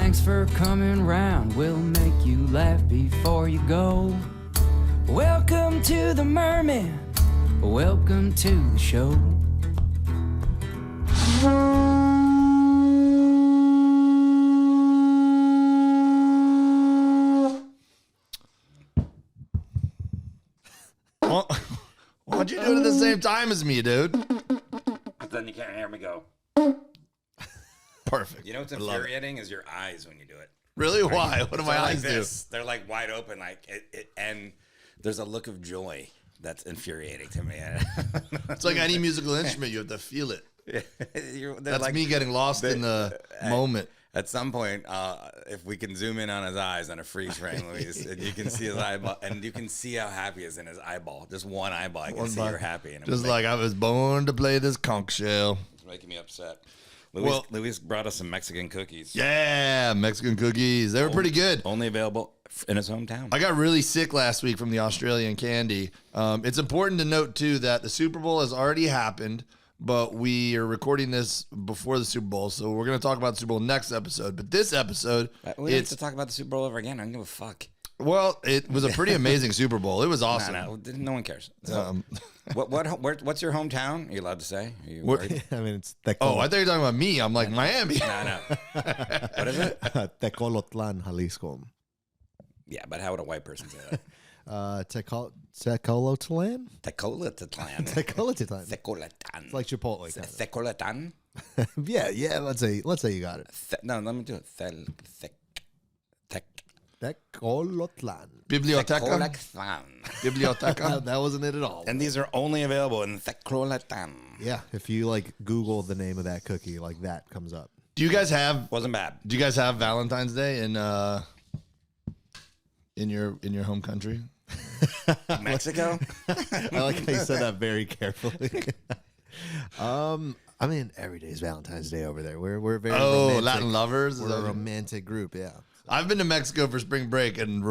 Thanks for coming round. We'll make you laugh before you go. Welcome to the Mermen. Welcome to the show. Why'd you do it at the same time as me, dude? But then you can't hear me go. Perfect. You know what's infuriating is your eyes when you do it. Really? Why? What do my eyes do? They're like wide open, like it, and there's a look of joy that's infuriating to me. It's like any musical instrument, you have to feel it. That's like, me getting lost in the moment. At some point, if we can zoom in on his eyes on a freeze frame, Luis, and you can see his eyeball, and you can see how happy he is in his eyeball. Just one eyeball, I can see you're happy. And just like I was born to play this conch shell. It's making me upset. Luis brought us some Mexican cookies. Yeah, Mexican cookies. They were pretty good. Only available in his hometown. I got really sick last week from the Australian candy. It's important to note, too, that the Super Bowl has already happened, but we are recording this before the Super Bowl, so we're going to talk about the Super Bowl next episode. But this episode, we have to talk about the Super Bowl over again. I don't give a fuck. Well, it was a pretty amazing Super Bowl. It was awesome. No one cares. So, what's your hometown? Are you allowed to say? Are you worried? I mean, it's I thought you were talking about me. I'm like, Miami. No. What is it? Tecolotlan, Jalisco. Yeah, but how would a white person say that? Tecolotlan? Tecolotlan. Tecolotlan. Tecolotlan. It's like Chipotle. Tecolotlan? Yeah. Let's say you got it. No, let me do it. Tecolotlan. Biblioteca. Biblioteca. That wasn't it at all. And these are only available in Tecolotlan. Yeah, if you like Google the name of that cookie, like that comes up. Do you guys have? Wasn't bad. Do you guys have Valentine's Day in your home country? Mexico? I like how you said that very carefully. I mean, every day is Valentine's Day over there. We're very romantic. Latin lovers. We're a romantic group. Yeah. I've been to Mexico for spring break, and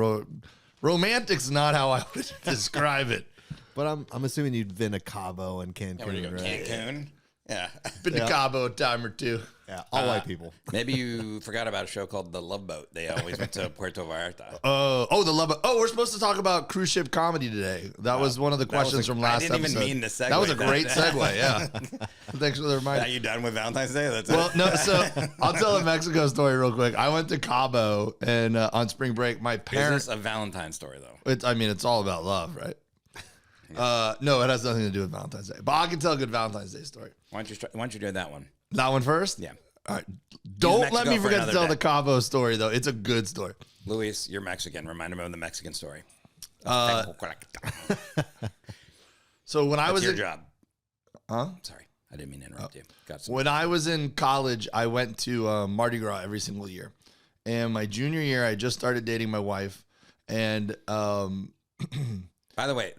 romantic's not how I would describe it. But I'm assuming you've been to Cabo and Cancun, right? Cancun? Yeah. Been to Cabo a time or two. Yeah, all white people. Maybe you forgot about a show called The Love Boat. They always went to Puerto Vallarta. The Love Boat. Oh, we're supposed to talk about cruise ship comedy today. That was one of the questions from last episode. I didn't even mean to segue. That was a great segue, yeah. Thanks for the reminder. Are you done with Valentine's Day? So I'll tell a Mexico story real quick. I went to Cabo and on spring break, my parents... Is this a Valentine story, though? It's all about love, right? No, it has nothing to do with Valentine's Day. But I can tell a good Valentine's Day story. Why don't you do that one? That one first? Yeah. All right. Don't let me forget to tell the Cabo story, though. It's a good story. Luis, you're Mexican. Remind him of the Mexican story. So when I was your job. Huh? Sorry. I didn't mean to interrupt you. When I was in college, I went to Mardi Gras every single year. And my junior year, I just started dating my wife. And by the way,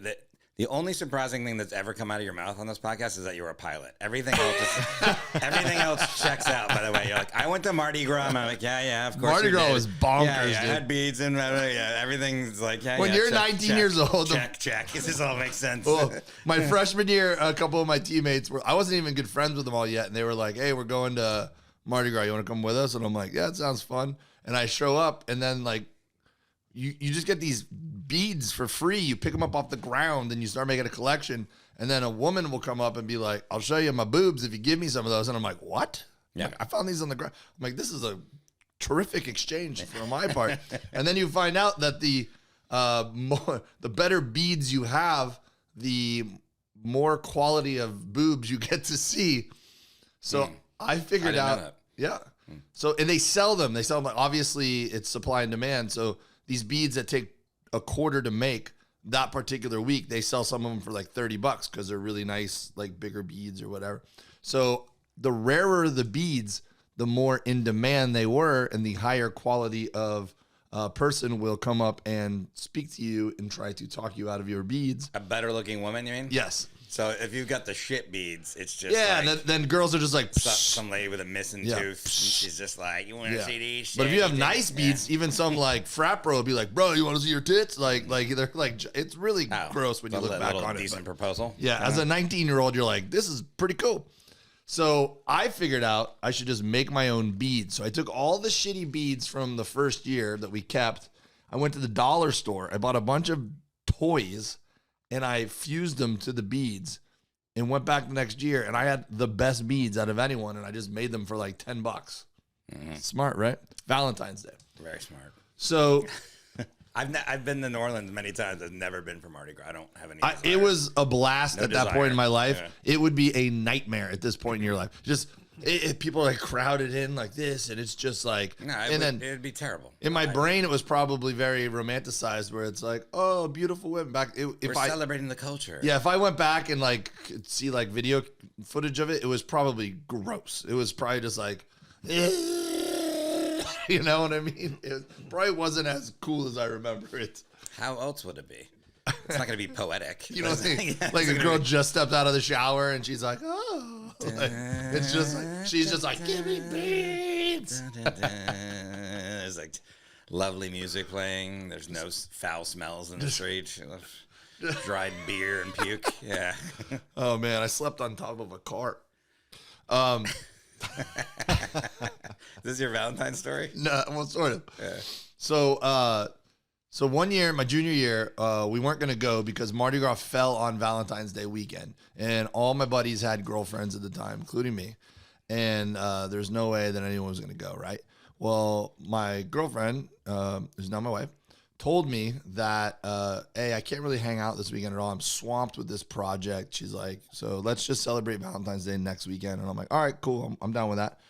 the only surprising thing that's ever come out of your mouth on this podcast is that you're a pilot. Everything else checks out, by the way. You're like, I went to Mardi Gras. And I'm like, yeah, of course. Mardi Gras was bonkers, dude. I had beads and everything's like, when you're 19 years old. Check. This all makes sense. Well, my freshman year, a couple of my teammates I wasn't even good friends with them all yet. And they were like, hey, we're going to Mardi Gras. You want to come with us? And I'm like, yeah, it sounds fun. And I show up and then like, you just get these beads for free. You pick them up off the ground and you start making a collection. And then a woman will come up and be like, I'll show you my boobs if you give me some of those. And I'm like, what? Yeah. Like, I found these on the ground. I'm like, this is a terrific exchange for my part. And then you find out that the better beads you have, the more quality of boobs you get to see. So I figured out. Yeah. So, and they sell them. They sell them. Obviously, it's supply and demand. So these beads that take a quarter to make that particular week, they sell some of them for like $30 because they're really nice, like bigger beads or whatever. So the rarer the beads, the more in demand they were, and the higher quality of person will come up and speak to you and try to talk you out of your beads. A better looking woman, you mean? Yes. So if you've got the shit beads, it's just like, then girls are just like some lady with a missing tooth. And she's just like, you want to see these? But if you have nice beads, even some like frat bro will be like, bro, you want to see your tits? Like they're like, it's really gross when you look back on it. Decent proposal. Yeah, as a 19-year-old, you're like, this is pretty cool. So I figured out I should just make my own beads. So I took all the shitty beads from the first year that we kept. I went to the dollar store. I bought a bunch of toys and I fused them to the beads and went back the next year. And I had the best beads out of anyone. And I just made them for like $10. Smart, right? Valentine's Day. Very smart. So I've been to New Orleans many times. I've never been for Mardi Gras. I don't have any. It was a blast at that point in my life. Yeah. It would be a nightmare at this point in your life. Just people are like crowded in like this, and it's just like. No, it'd be terrible. In my brain, it was probably very romanticized, where it's like, oh, beautiful women. We're celebrating the culture. Yeah, if I went back and like could see like video footage of it, it was probably gross. It was probably just like. You know what I mean? It probably wasn't as cool as I remember it. How else would it be? It's not going to be poetic. You know what I mean? Like a girl just stepped out of the shower and she's like, oh. Like, it's just like, she's just like, give me beads. There's like lovely music playing. There's no foul smells in the street. Dried beer and puke. Yeah. Oh, man. I slept on top of a cart. This is your Valentine story? No, well, sort of. Yeah. So one year, my junior year, we weren't going to go because Mardi Gras fell on Valentine's Day weekend. And all my buddies had girlfriends at the time, including me. And there's no way that anyone was going to go, right? Well, my girlfriend, who's now my wife, told me that, hey, I can't really hang out this weekend at all. I'm swamped with this project. She's like, so let's just celebrate Valentine's Day next weekend. And I'm like, all right, cool. I'm down with that.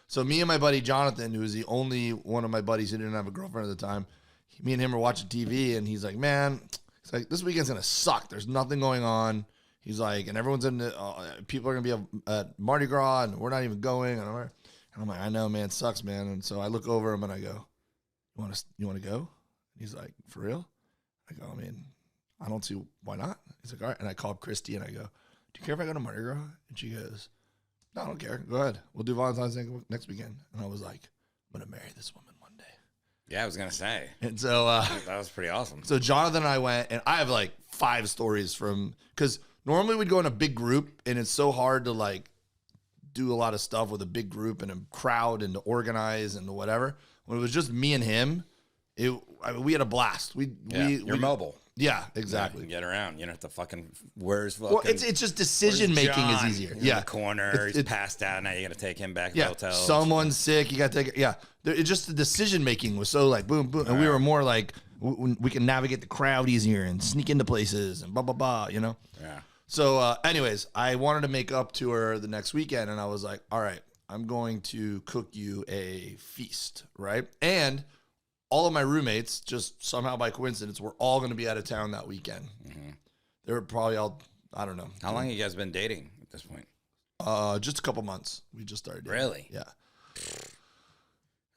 So me and my buddy Jonathan, who was the only one of my buddies who didn't have a girlfriend at the time, me and him were watching TV, and he's like, man, he's like, this weekend's going to suck. There's nothing going on. He's like, and everyone's in the, people are going to be at Mardi Gras, and we're not even going. And I'm like, I know, man, it sucks, man. And so I look over him, and I go, you want to go? He's like, for real? I go, I mean, I don't see why not. He's like, all right. And I called Christy, and I go, do you care if I go to Mardi Gras? And she goes, no, I don't care. Go ahead. We'll do Valentine's Day next weekend. And I was like, I'm going to marry this woman one day. Yeah, I was going to say. And so that was pretty awesome. So Jonathan and I went, and I have like 5 stories from, because normally we'd go in a big group, and it's so hard to like do a lot of stuff with a big group and a crowd and to organize and to whatever. When it was just me and him, we had a blast. You're mobile. Yeah, exactly. You can get around. You don't have to fucking. Where's fucking? Well, it's just decision making is easier. In the corner, he's passed out. Now you got to take him back to the hotel. Someone's sick. You got to take it. Yeah, it's just the decision making was so like boom, boom, and we were more like we can navigate the crowd easier and sneak into places and blah blah blah. You know. Yeah. So, anyways, I wanted to make up to her the next weekend, and I was like, all right, I'm going to cook you a feast, right? And all of my roommates, just somehow by coincidence, were all going to be out of town that weekend. Mm-hmm. They were probably all, I don't know. How long have you guys been dating at this point? Just a couple months. We just started dating. Really? Yeah.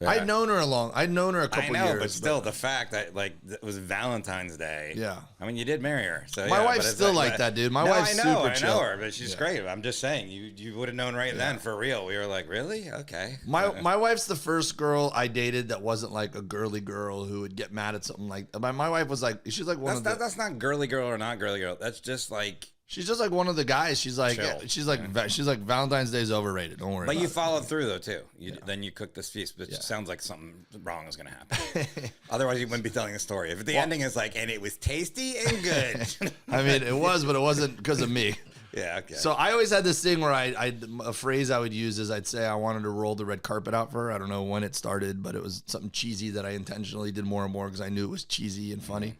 I'd known her a couple years. But still, the fact that like it was Valentine's Day. Yeah. I mean, you did marry her. So my wife's still like that, dude. My wife's super chill. I know her, but she's great. I'm just saying, you would have known right then for real. We were like, really? Okay. My wife's the first girl I dated that wasn't like a girly girl who would get mad at something like. My wife was like, she's like that's not girly girl or not girly girl. That's just like. She's just like one of the guys. She's like, she's like Valentine's Day is overrated. Don't worry. But you followed through though too. Then you cooked this feast, which sounds like something wrong is going to happen. Otherwise, you wouldn't be telling the story. If the ending is like, and it was tasty and good. I mean, it was, but it wasn't because of me. Yeah. Okay. So I always had this thing where a phrase I would use is I'd say I wanted to roll the red carpet out for her. I don't know when it started, but it was something cheesy that I intentionally did more and more because I knew it was cheesy and funny.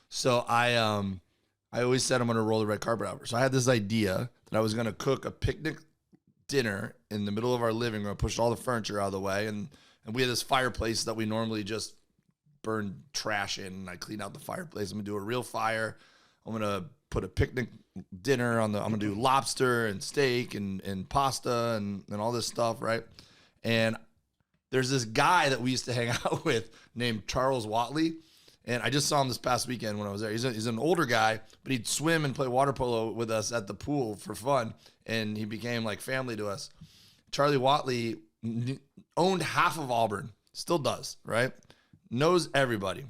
So I always said I'm going to roll the red carpet out. So I had this idea that I was going to cook a picnic dinner in the middle of our living room, push all the furniture out of the way. And we had this fireplace that we normally just burn trash in. And I clean out the fireplace. I'm going to do a real fire. I'm going to put a picnic dinner I'm going to do lobster and steak and pasta and all this stuff, right? And there's this guy that we used to hang out with named Charles Watley. And I just saw him this past weekend when I was there. He's an older guy, but he'd swim and play water polo with us at the pool for fun. And he became like family to us. Charlie Watley owned half of Auburn, still does, right? Knows everybody.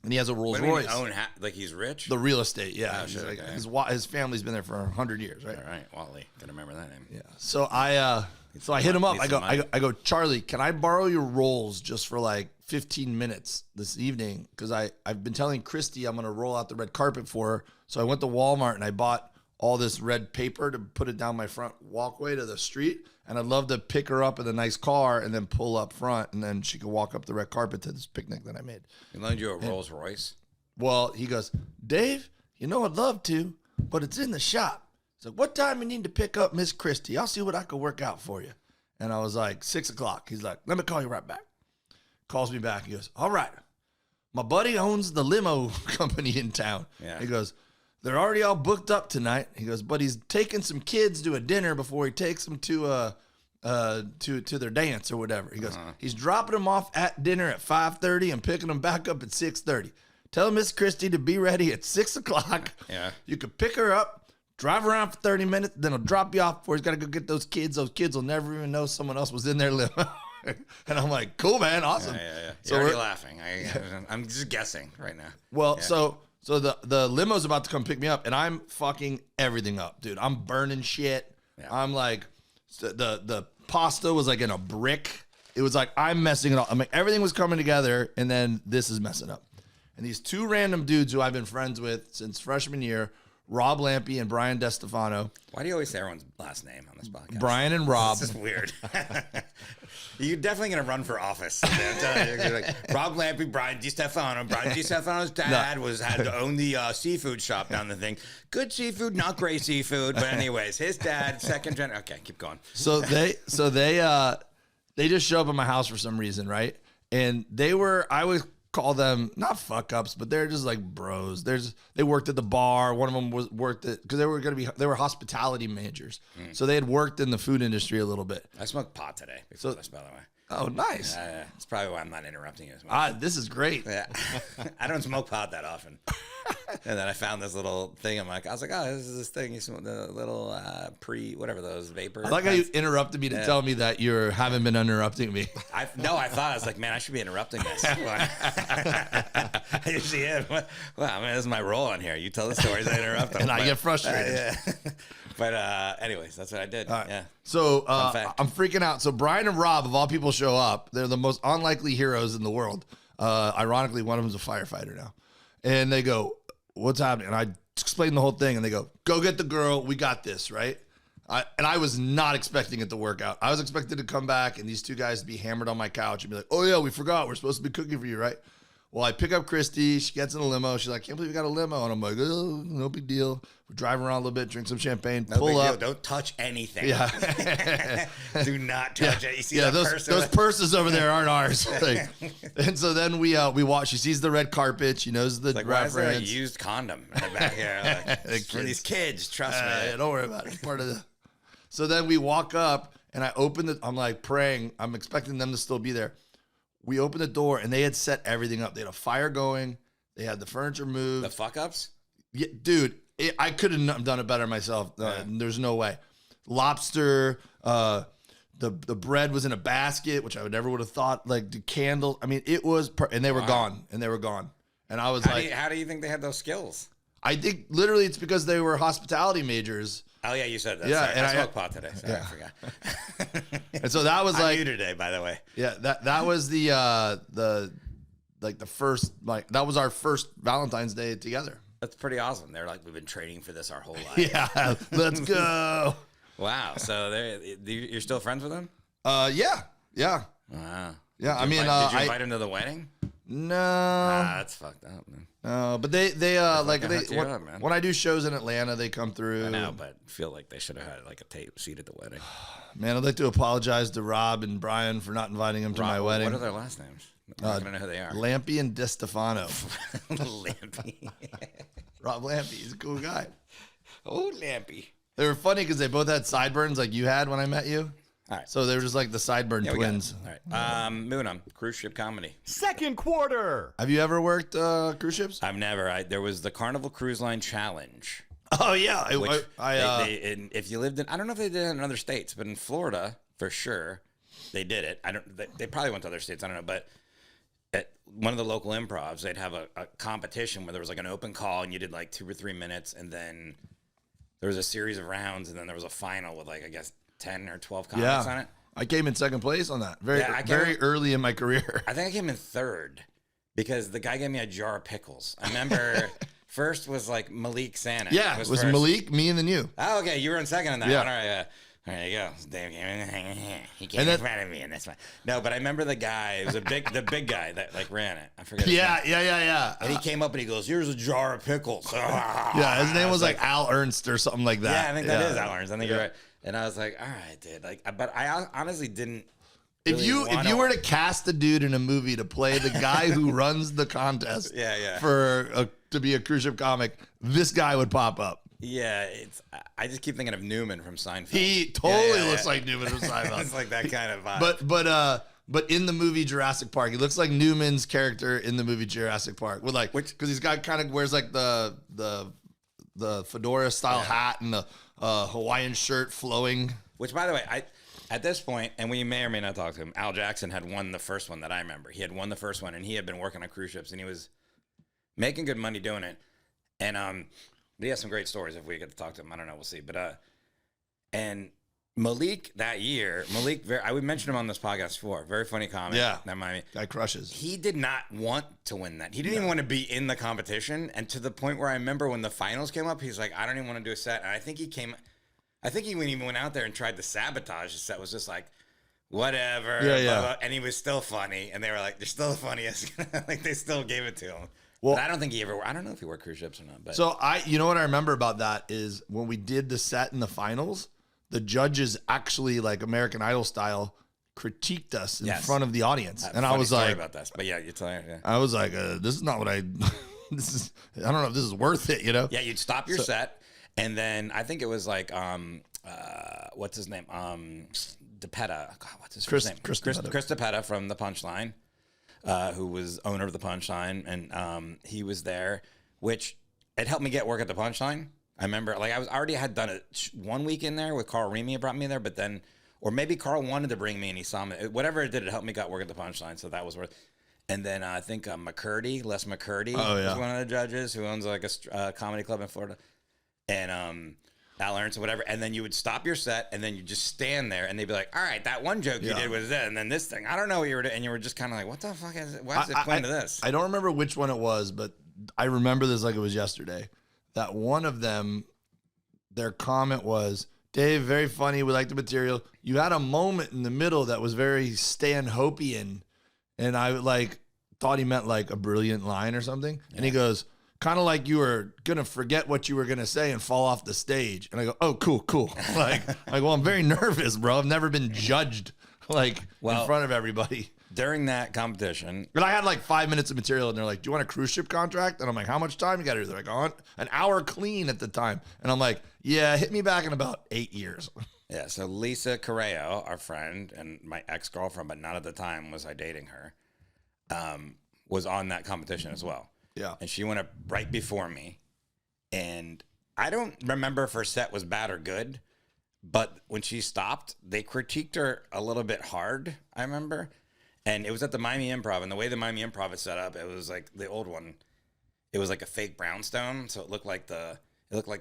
and he has a Rolls What do you mean Royce. like he's rich? The real estate, yeah. Oh, He's shit, like, okay. his family's been there for 100 years, right? All right, Wally. Gotta remember that name. Yeah. So I hit him up. Need I some money. go, Charlie, can I borrow your rolls just for like 15 minutes this evening? Because I've been telling Christy I'm gonna roll out the red carpet for her. So I went to Walmart and I bought all this red paper to put it down my front walkway to the street. And I'd love to pick her up in a nice car and then pull up front, and then she could walk up the red carpet to this picnic that I made. He loaned you a Rolls Royce. Well, he goes, Dave, I'd love to, but it's in the shop. He's like, what time you need to pick up Miss Christie? I'll see what I can work out for you. And I was like, 6 o'clock. He's like, let me call you right back. Calls me back. He goes, all right. My buddy owns the limo company in town. Yeah. He goes, they're already all booked up tonight. He goes, but he's taking some kids to a dinner before he takes them to their dance or whatever. He goes, he's dropping them off at dinner at 5:30 and picking them back up at 6:30. Tell Miss Christie to be ready at 6 o'clock. Yeah. You could pick her up, drive around for 30 minutes, then he'll drop you off before he's got to go get those kids. Those kids will never even know someone else was in their limo. And I'm like, cool, man, awesome. Yeah. So You're already we're- laughing. I'm just guessing right now. Well, Yeah. so the limo's about to come pick me up, and I'm fucking everything up, dude. I'm burning shit. Yeah. I'm like, the pasta was like in a brick. It was like I'm messing it up. I'm like, everything was coming together, and then this is messing up. And these two random dudes who I've been friends with since freshman year, Rob Lampy and Brian DeStefano. Why do you always say everyone's last name on this podcast? Brian and Rob. This is weird. You're definitely going to run for office. I'm telling you. You're like, Rob Lampy, Brian DeStefano. Brian DeStefano's dad had to own the seafood shop down the thing. Good seafood, not great seafood. But anyways, his dad, second gen. Okay, keep going. So they just show up at my house for some reason, right? And I would call them not fuck ups, but they're just like bros. They worked at the bar. One of them worked at, because they were hospitality managers, so they had worked in the food industry a little bit. I smoked pot today before this, by the way. Oh, nice. That's probably why I'm not interrupting you as much. This is great. Yeah. I don't smoke pot that often. And then I found this little thing. I was like, oh, this is this thing. You smoke the little whatever those vapor. I like how you interrupted me to tell me that you haven't been interrupting me. I thought, I was like, man, I should be interrupting this. I usually am. Well, I mean, this is my role on here. You tell the stories, I interrupt them. And I get frustrated. Yeah. But anyways, that's what I did. Right. Yeah. So fact. I'm freaking out. So Brian and Rob, of all people, show up. They're the most unlikely heroes in the world. Ironically, one of them's a firefighter now. And they go, what's happening? And I explain the whole thing. And they go, go get the girl. We got this, right? And I was not expecting it to work out. I was expecting to come back and these two guys to be hammered on my couch and be like, oh, yeah, we forgot. We're supposed to be cooking for you, right? Well, I pick up Christy. She gets in a limo. She's like, can't believe you got a limo. And I'm like, oh, no big deal. We're driving around a little bit, drink some champagne, No pull big up. deal. Don't touch anything. Yeah. Do not touch it. You see that those person? those purses over there aren't ours. Like, and so then we watch. She sees the red carpet. She knows the Like, why is there a reference. used condom in the back here? Like, The for these kids, trust me. Yeah, don't worry about it. It's part of the. So then we walk up, and I open it. I'm like praying. I'm expecting them to still be there. We open the door, and they had set everything up. They had a fire going. They had the furniture moved. The fuck ups? Yeah, dude, I could have done it better myself. There's no way. Lobster. The bread was in a basket, which I never would have thought. Like the candles. I mean, it was, and they were gone. And they were gone. And I was How do you think they had those skills? I think literally it's because they were hospitality majors. Oh yeah, you said that. Yeah, Sorry, and I I- smoked pot today. Sorry, I forgot. And so that was I'm like, new today, by the way. yeah, that was the first, like, that was our first Valentine's Day together. That's pretty awesome. They're like, we've been training for this our whole life. Yeah, let's go. Wow. So you're still friends with them? Yeah. Wow. Yeah, I mean, Did you I- invite him to the wedding? No. That's fucked up, man. But they like fucking hooked you when, up, man. when I do shows in Atlanta, they come through. I know, but I feel like they should have had like a tape seat at the wedding. Man, I'd like to apologize to Rob and Brian for not inviting them to my wedding. What are their last names? I'm not gonna know who they are. Lampy and DeStefano. Lampy. Rob Lampy, he's a cool guy. Oh, Lampy. They were funny because they both had sideburns like you had when I met you. All right. So they were just like the sideburn Yeah, we got it. twins. All right. Moving on. Cruise ship comedy. Second quarter. Have you ever worked cruise ships? I've never. There was the Carnival Cruise Line Challenge. Oh yeah, Which I if you lived in, I don't know if they did it in other states, but in Florida for sure they did it. They probably went to other states. I don't know, but at one of the local improvs, they'd have a competition where there was like an open call and you did like 2 or 3 minutes, and then there was a series of rounds, and then there was a final with like, I guess, 10 or 12 comics on it. I came in second place on that. Very early in my career. I think I came in third because the guy gave me a jar of pickles. I remember first was like Malik Santa. Yeah, it was Malik, me, and then you. Oh, okay. You were in second on that Yeah. one. All right. There you go. Dave came in. He came in front of me in this one. No, but I remember the guy. It was the big guy that like ran it. I forget. His name. Yeah. And he came up and he goes, "Here's a jar of pickles." Yeah, his name was like Al Ernst or something like that. Yeah, I think that is Al Ernst. I think you're right. And I was like, all right, dude. Like, but I honestly didn't. If you were to cast a dude in a movie to play the guy who runs the contest, to be a cruise ship comic, this guy would pop up. Yeah, I just keep thinking of Newman from Seinfeld. He totally looks like Newman from Seinfeld. It's like that kind of vibe. But in the movie Jurassic Park, he looks like Newman's character in the movie Jurassic Park, with like, because he's got kind of wears like the fedora style hat and the Hawaiian shirt flowing. Which, by the way, at this point, and we may or may not talk to him, Al Jackson had won the first one that I remember. He had won the first one, and he had been working on cruise ships, and he was making good money doing it. And he has some great stories if we get to talk to him. I don't know. We'll see. But and Malik that year, I would mention him on this podcast before. Very funny comic. Yeah. That Miami. Guy crushes. He did not want to win that. He didn't even want to be in the competition. And to the point where I remember when the finals came up, he's like, I don't even want to do a set. And I think he even went out there and tried to sabotage the set. Was just like, whatever. Yeah. Blah, blah. And he was still funny. And they were like, you're still the funniest. Like they still gave it to him. Well, but I don't think I don't know if he worked cruise ships or not. But so you know what I remember about that is when we did the set in the finals, the judges actually, like American Idol style, critiqued us in front of the audience, and I was like, about this, but yeah, you're telling. Yeah. I was like, this is not what I. This is. I don't know if this is worth it. You know. Yeah, you'd stop your set, and then I think it was like, what's his name? DePetta. God, what's his first name? Chris DePetta from the Punchline. Who was owner of the Punchline, and he was there, which it helped me get work at the Punchline. I remember, like, I had done it 1 week in there with Carl Remy, brought me there, but then, or maybe Carl wanted to bring me and he saw me. Whatever it did, it helped me get work at the Punchline, so that was worth. And then I think Les McCurdy was one of the judges who owns like a comedy club in Florida, and Al Ernst or whatever. And then you would stop your set, and then you just stand there, and they'd be like, "All right, that one joke you did was that, and then this thing. I don't know what you were doing," and you were just kind of like, "What the fuck is it? What's it playing to this?" I don't remember which one it was, but I remember this like it was yesterday. That one of them, their comment was, "Dave, very funny. We like the material. You had a moment in the middle that was very Stanhopian," and I like thought he meant like a brilliant line or something. Yeah. And he goes, kind of like you were gonna forget what you were gonna say and fall off the stage. And I go, "Oh, cool." Like, well, I'm very nervous, bro. I've never been judged in front of everybody. During that competition, but I had like 5 minutes of material, and they're like, "Do you want a cruise ship contract?" And I'm like, "How much time you got to do?" They're like, "On an hour clean at the time." And I'm like, "Yeah, hit me back in about 8 years." Yeah. So Lisa Correo, our friend and my ex-girlfriend, but not at the time was I dating her, was on that competition as well. Yeah. And she went up right before me, and I don't remember if her set was bad or good, but when she stopped, they critiqued her a little bit hard. I remember. And it was at the Miami Improv, and the way the Miami Improv is set up, it was like the old one. It was like a fake brownstone, so it looked like the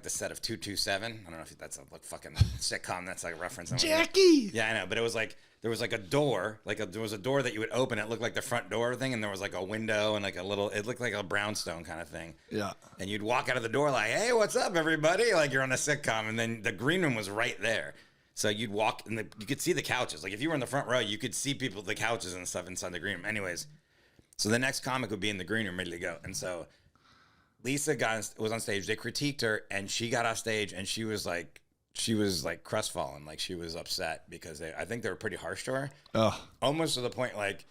set of 227. I don't know if that's a fucking sitcom. That's like a reference. Jackie. Yeah, I know, but it was like there was like a door, there was a door that you would open. It looked like the front door thing, and there was like a window and like it looked like a brownstone kind of thing. Yeah. And you'd walk out of the door like, "Hey, what's up, everybody?" Like you're on a sitcom, and then the green room was right there. So you'd walk, and you could see the couches. Like, if you were in the front row, you could see people, the couches and stuff inside the green room. Anyways, so the next comic would be in the green room ready to go. And so Lisa was on stage. They critiqued her, and she got off stage, and she was like crestfallen. Like, she was upset because I think they were pretty harsh to her. Oh. Almost to the point, like,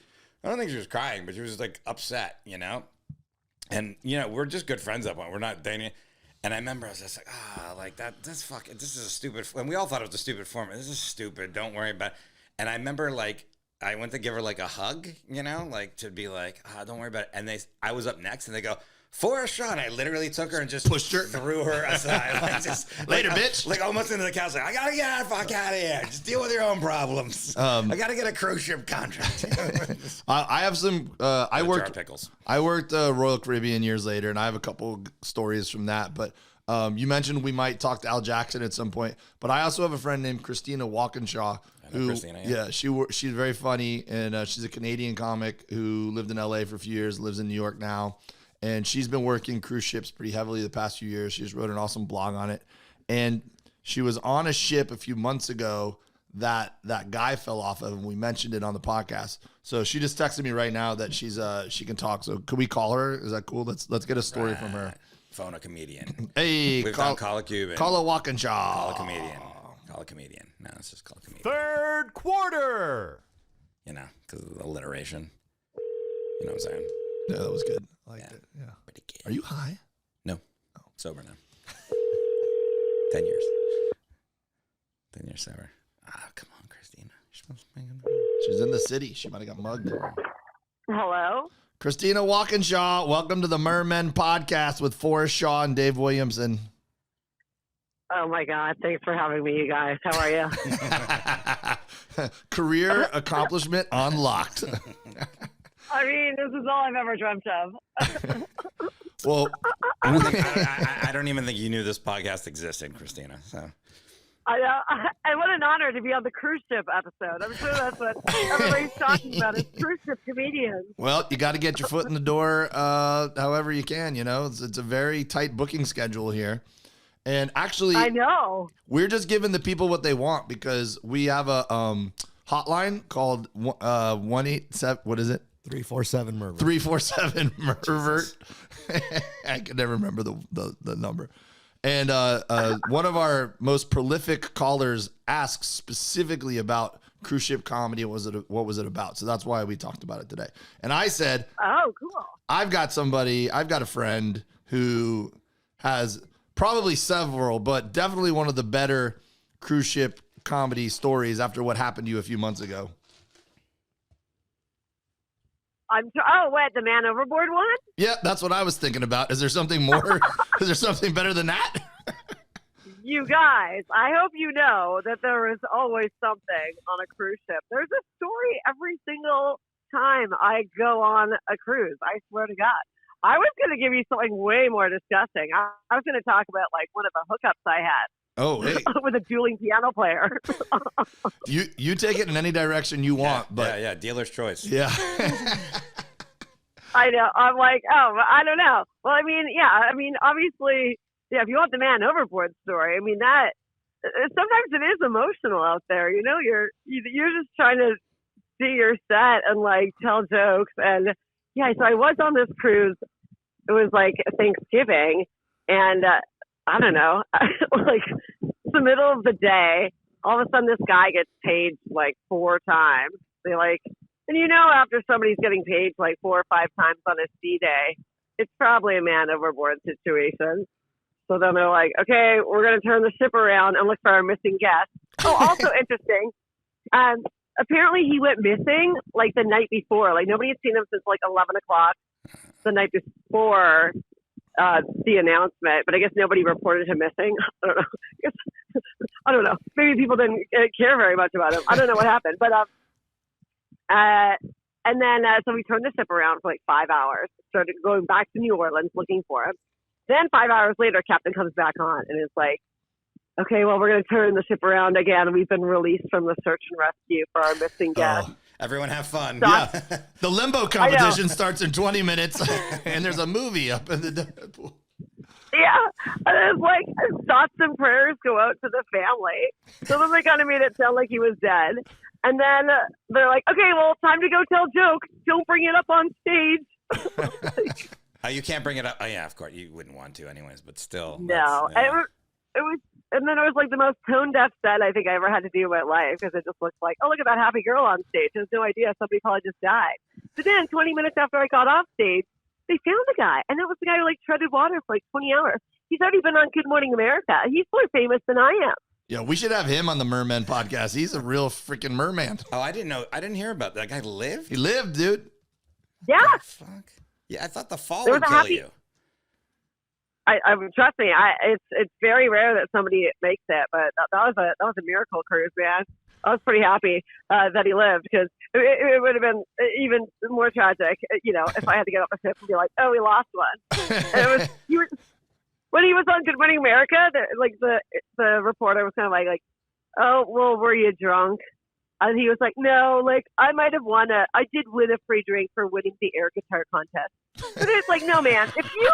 I don't think she was crying, but she was, like, upset, you know? And, you know, we're just good friends at that point. We're not dating. And I remember I was just like, this is a stupid, and we all thought it was a stupid format. This is stupid. Don't worry about it. And I remember, like, I went to give her, like, a hug, you know, like, to be like, don't worry about it. And I was up next, and they go, Forrest Shaw. And I literally took her and just Pushed her. threw her aside. Like, just, Later, like, bitch. Like almost into the couch. Like, I gotta get the fuck out of here. Just deal with your own problems. I gotta get a cruise ship contract. I have some. I worked pickles. Royal Caribbean years later, and I have a couple stories from that. But you mentioned we might talk to Al Jackson at some point. But I also have a friend named Christina Walkinshaw. Christina, yeah. She's very funny, and she's a Canadian comic who lived in LA for a few years, lives in New York now, and she's been working cruise ships pretty heavily the past few years. She just wrote an awesome blog on it, and she was on a ship a few months ago that guy fell off of, and we mentioned it on the podcast. So she just texted me right now that she can talk. So could we call her? Is that cool? Let's get a story from her. Phone a comedian. Hey, We've done call a Cuban. Call a Walkinshaw. Call a comedian. Call a comedian. No, it's just call a comedian. Third quarter. You know, because of the alliteration. You know what I'm saying? Yeah, that was good. I liked it. Yeah. Pretty good. Are you high? No. Sober now. 10 years. 10 years sober. Ah, come on, Christina. You're supposed to make it. She's in the city. She might have got mugged. Hello? Christina Walkinshaw, welcome to the Mermen podcast with Forrest Shaw and Dave Williamson. Oh, my God. Thanks for having me, you guys. How are you? Career accomplishment unlocked. I mean, this is all I've ever dreamt of. Well, I don't even think you knew this podcast existed, Christina. So I know. And what an honor to be on the cruise ship episode. I'm sure that's what everybody's talking about is cruise ship comedians. well, you got to get your foot in the door however you can. You know, it's a very tight booking schedule here. And actually, I know. we're just giving the people what they want because we have a hotline called 187. What is it? 347 Mermen. 347 Mervert. I can never remember the number. And one of our most prolific callers asked specifically about cruise ship comedy. What was it about? So that's why we talked about it today. And I said, Oh, cool. I've got a friend who has probably several, but definitely one of the better cruise ship comedy stories after what happened to you a few months ago. What, the man overboard one? Yeah, that's what I was thinking about. Is there something more? Is there something better than that? You guys, I hope you know that there is always something on a cruise ship. There's a story every single time I go on a cruise. I swear to God. I was going to give you something way more disgusting. I was going to talk about like one of the hookups I had. Oh, hey. With a dueling piano player. You take it in any direction you want, but yeah, dealer's choice. yeah. I know. I'm like, oh, I don't know. Well, I mean, obviously, yeah, if you want the man overboard story, I mean, that sometimes it is emotional out there. You know, you're just trying to do your set and like tell jokes. And yeah, so I was on this cruise. It was like Thanksgiving, and I don't know, like it's the middle of the day. All of a sudden, this guy gets paid like 4 times. They like, and you know, after somebody's getting paid like 4 or 5 times on a sea day, it's probably a man overboard situation. So then they're like, okay, we're going to turn the ship around and look for our missing guest. Oh, also interesting. Apparently he went missing like the night before. Like nobody had seen him since like 11 o'clock the night before the announcement. But I guess nobody reported him missing. I don't know. I don't know. Maybe people didn't care very much about him. I don't know what happened. But and then so we turned the ship around for like 5 hours. Started going back to New Orleans looking for him. Then 5 hours later, Captain comes back on and is like, okay, well, we're going to turn the ship around again. We've been released from the search and rescue for our missing guest. Oh, everyone have fun. yeah. The limbo competition starts in 20 minutes, and there's a movie up in the pool. Yeah. And it's like thoughts and prayers go out to the family. So then they kind of made it sound like he was dead. And then they're like, okay, well, time to go tell jokes. Don't bring it up on stage. You can't bring it up. Oh, yeah, of course. You wouldn't want to anyways, but still. No. Yeah. And then it was like the most tone-deaf set I think I ever had to do in my life because it just looked like, oh, look at that happy girl on stage. There's no idea somebody probably just died. But then 20 minutes after I got off stage, they found the guy. And that was the guy who like treaded water for like 20 hours. He's already been on Good Morning America. He's more famous than I am. Yeah, we should have him on the Merman podcast. He's a real freaking merman. Oh, I didn't know. I didn't hear about that. Guy lived? He lived, dude. Yeah. Fuck. Yeah, I thought the fall There would was a kill happy- you. trust me, it's very rare that somebody makes it, but that was a miracle cruise, man. I was pretty happy that he lived, because it would have been even more tragic, if I had to get off the ship and be like, oh, we lost one. And when he was on Good Morning America, the reporter was kind of like, oh, well, were you drunk? And he was like, no, I might have I did win a free drink for winning the air guitar contest. But it's like, no, man, if you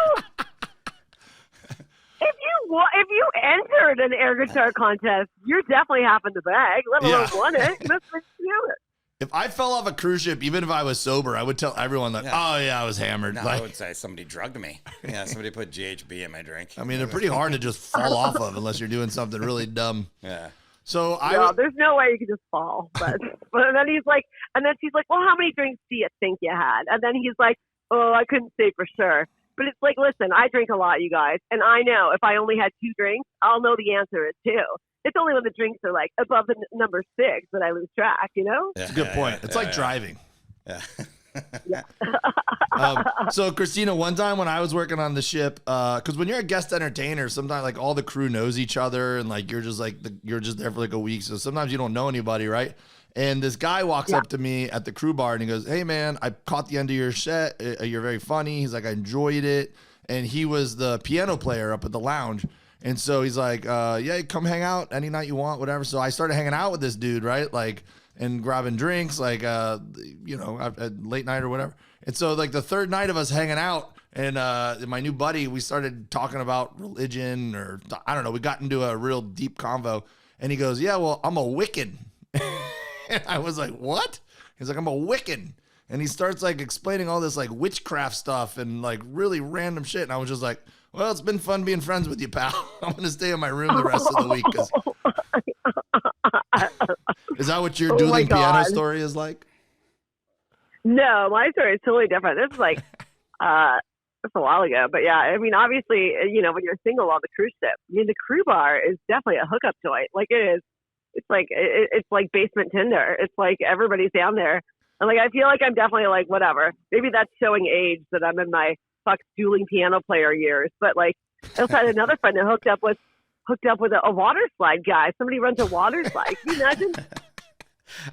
entered an air guitar contest, you're definitely half in the bag, let alone won it. That's what you do. If I fell off a cruise ship, even if I was sober, I would tell everyone oh yeah, I was hammered. No, I would say somebody drugged me. Yeah, somebody put GHB in my drink. I mean, they're pretty hard to just fall off of unless you're doing something really dumb. Yeah. So there's no way you can just fall. But then she's like, well, how many drinks do you think you had? And then he's like, oh, I couldn't say for sure. But it's like, listen, I drink a lot, you guys, and I know if I only had 2 drinks, I'll know the answer is 2. It's only when the drinks are above the number 6 that I lose track, That's a good point. It's like driving. Yeah. So Christina, one time when I was working on the ship, because when you're a guest entertainer, sometimes all the crew knows each other, and you're just there for a week, so sometimes you don't know anybody, right? And this guy walks up to me at the crew bar and he goes, hey man, I caught the end of your set. You're very funny. He's like, I enjoyed it. And he was the piano player up at the lounge. And so he's like, yeah, come hang out any night you want, whatever. So I started hanging out with this dude, right? And grabbing drinks, at late night or whatever. And so the third night of us hanging out, and my new buddy, we started talking about religion, or I don't know. We got into a real deep convo, and he goes, yeah, well, I'm a Wiccan. And I was like, what? He's like, I'm a Wiccan. And he starts explaining all this witchcraft stuff and really random shit. And I was just like, well, it's been fun being friends with you, pal. I'm going to stay in my room the rest of the week. Is that what your dueling piano story is like? No, my story is totally different. This is that's a while ago. But yeah, I mean, obviously, when you're single on the cruise ship, the crew bar is definitely a hookup joint. It is. It's like basement Tinder. It's everybody's down there. And I feel like I'm definitely whatever. Maybe that's showing age that I'm in my dueling piano player years. But I also had another friend that hooked up with a water slide guy. Somebody runs a water slide. Can you imagine?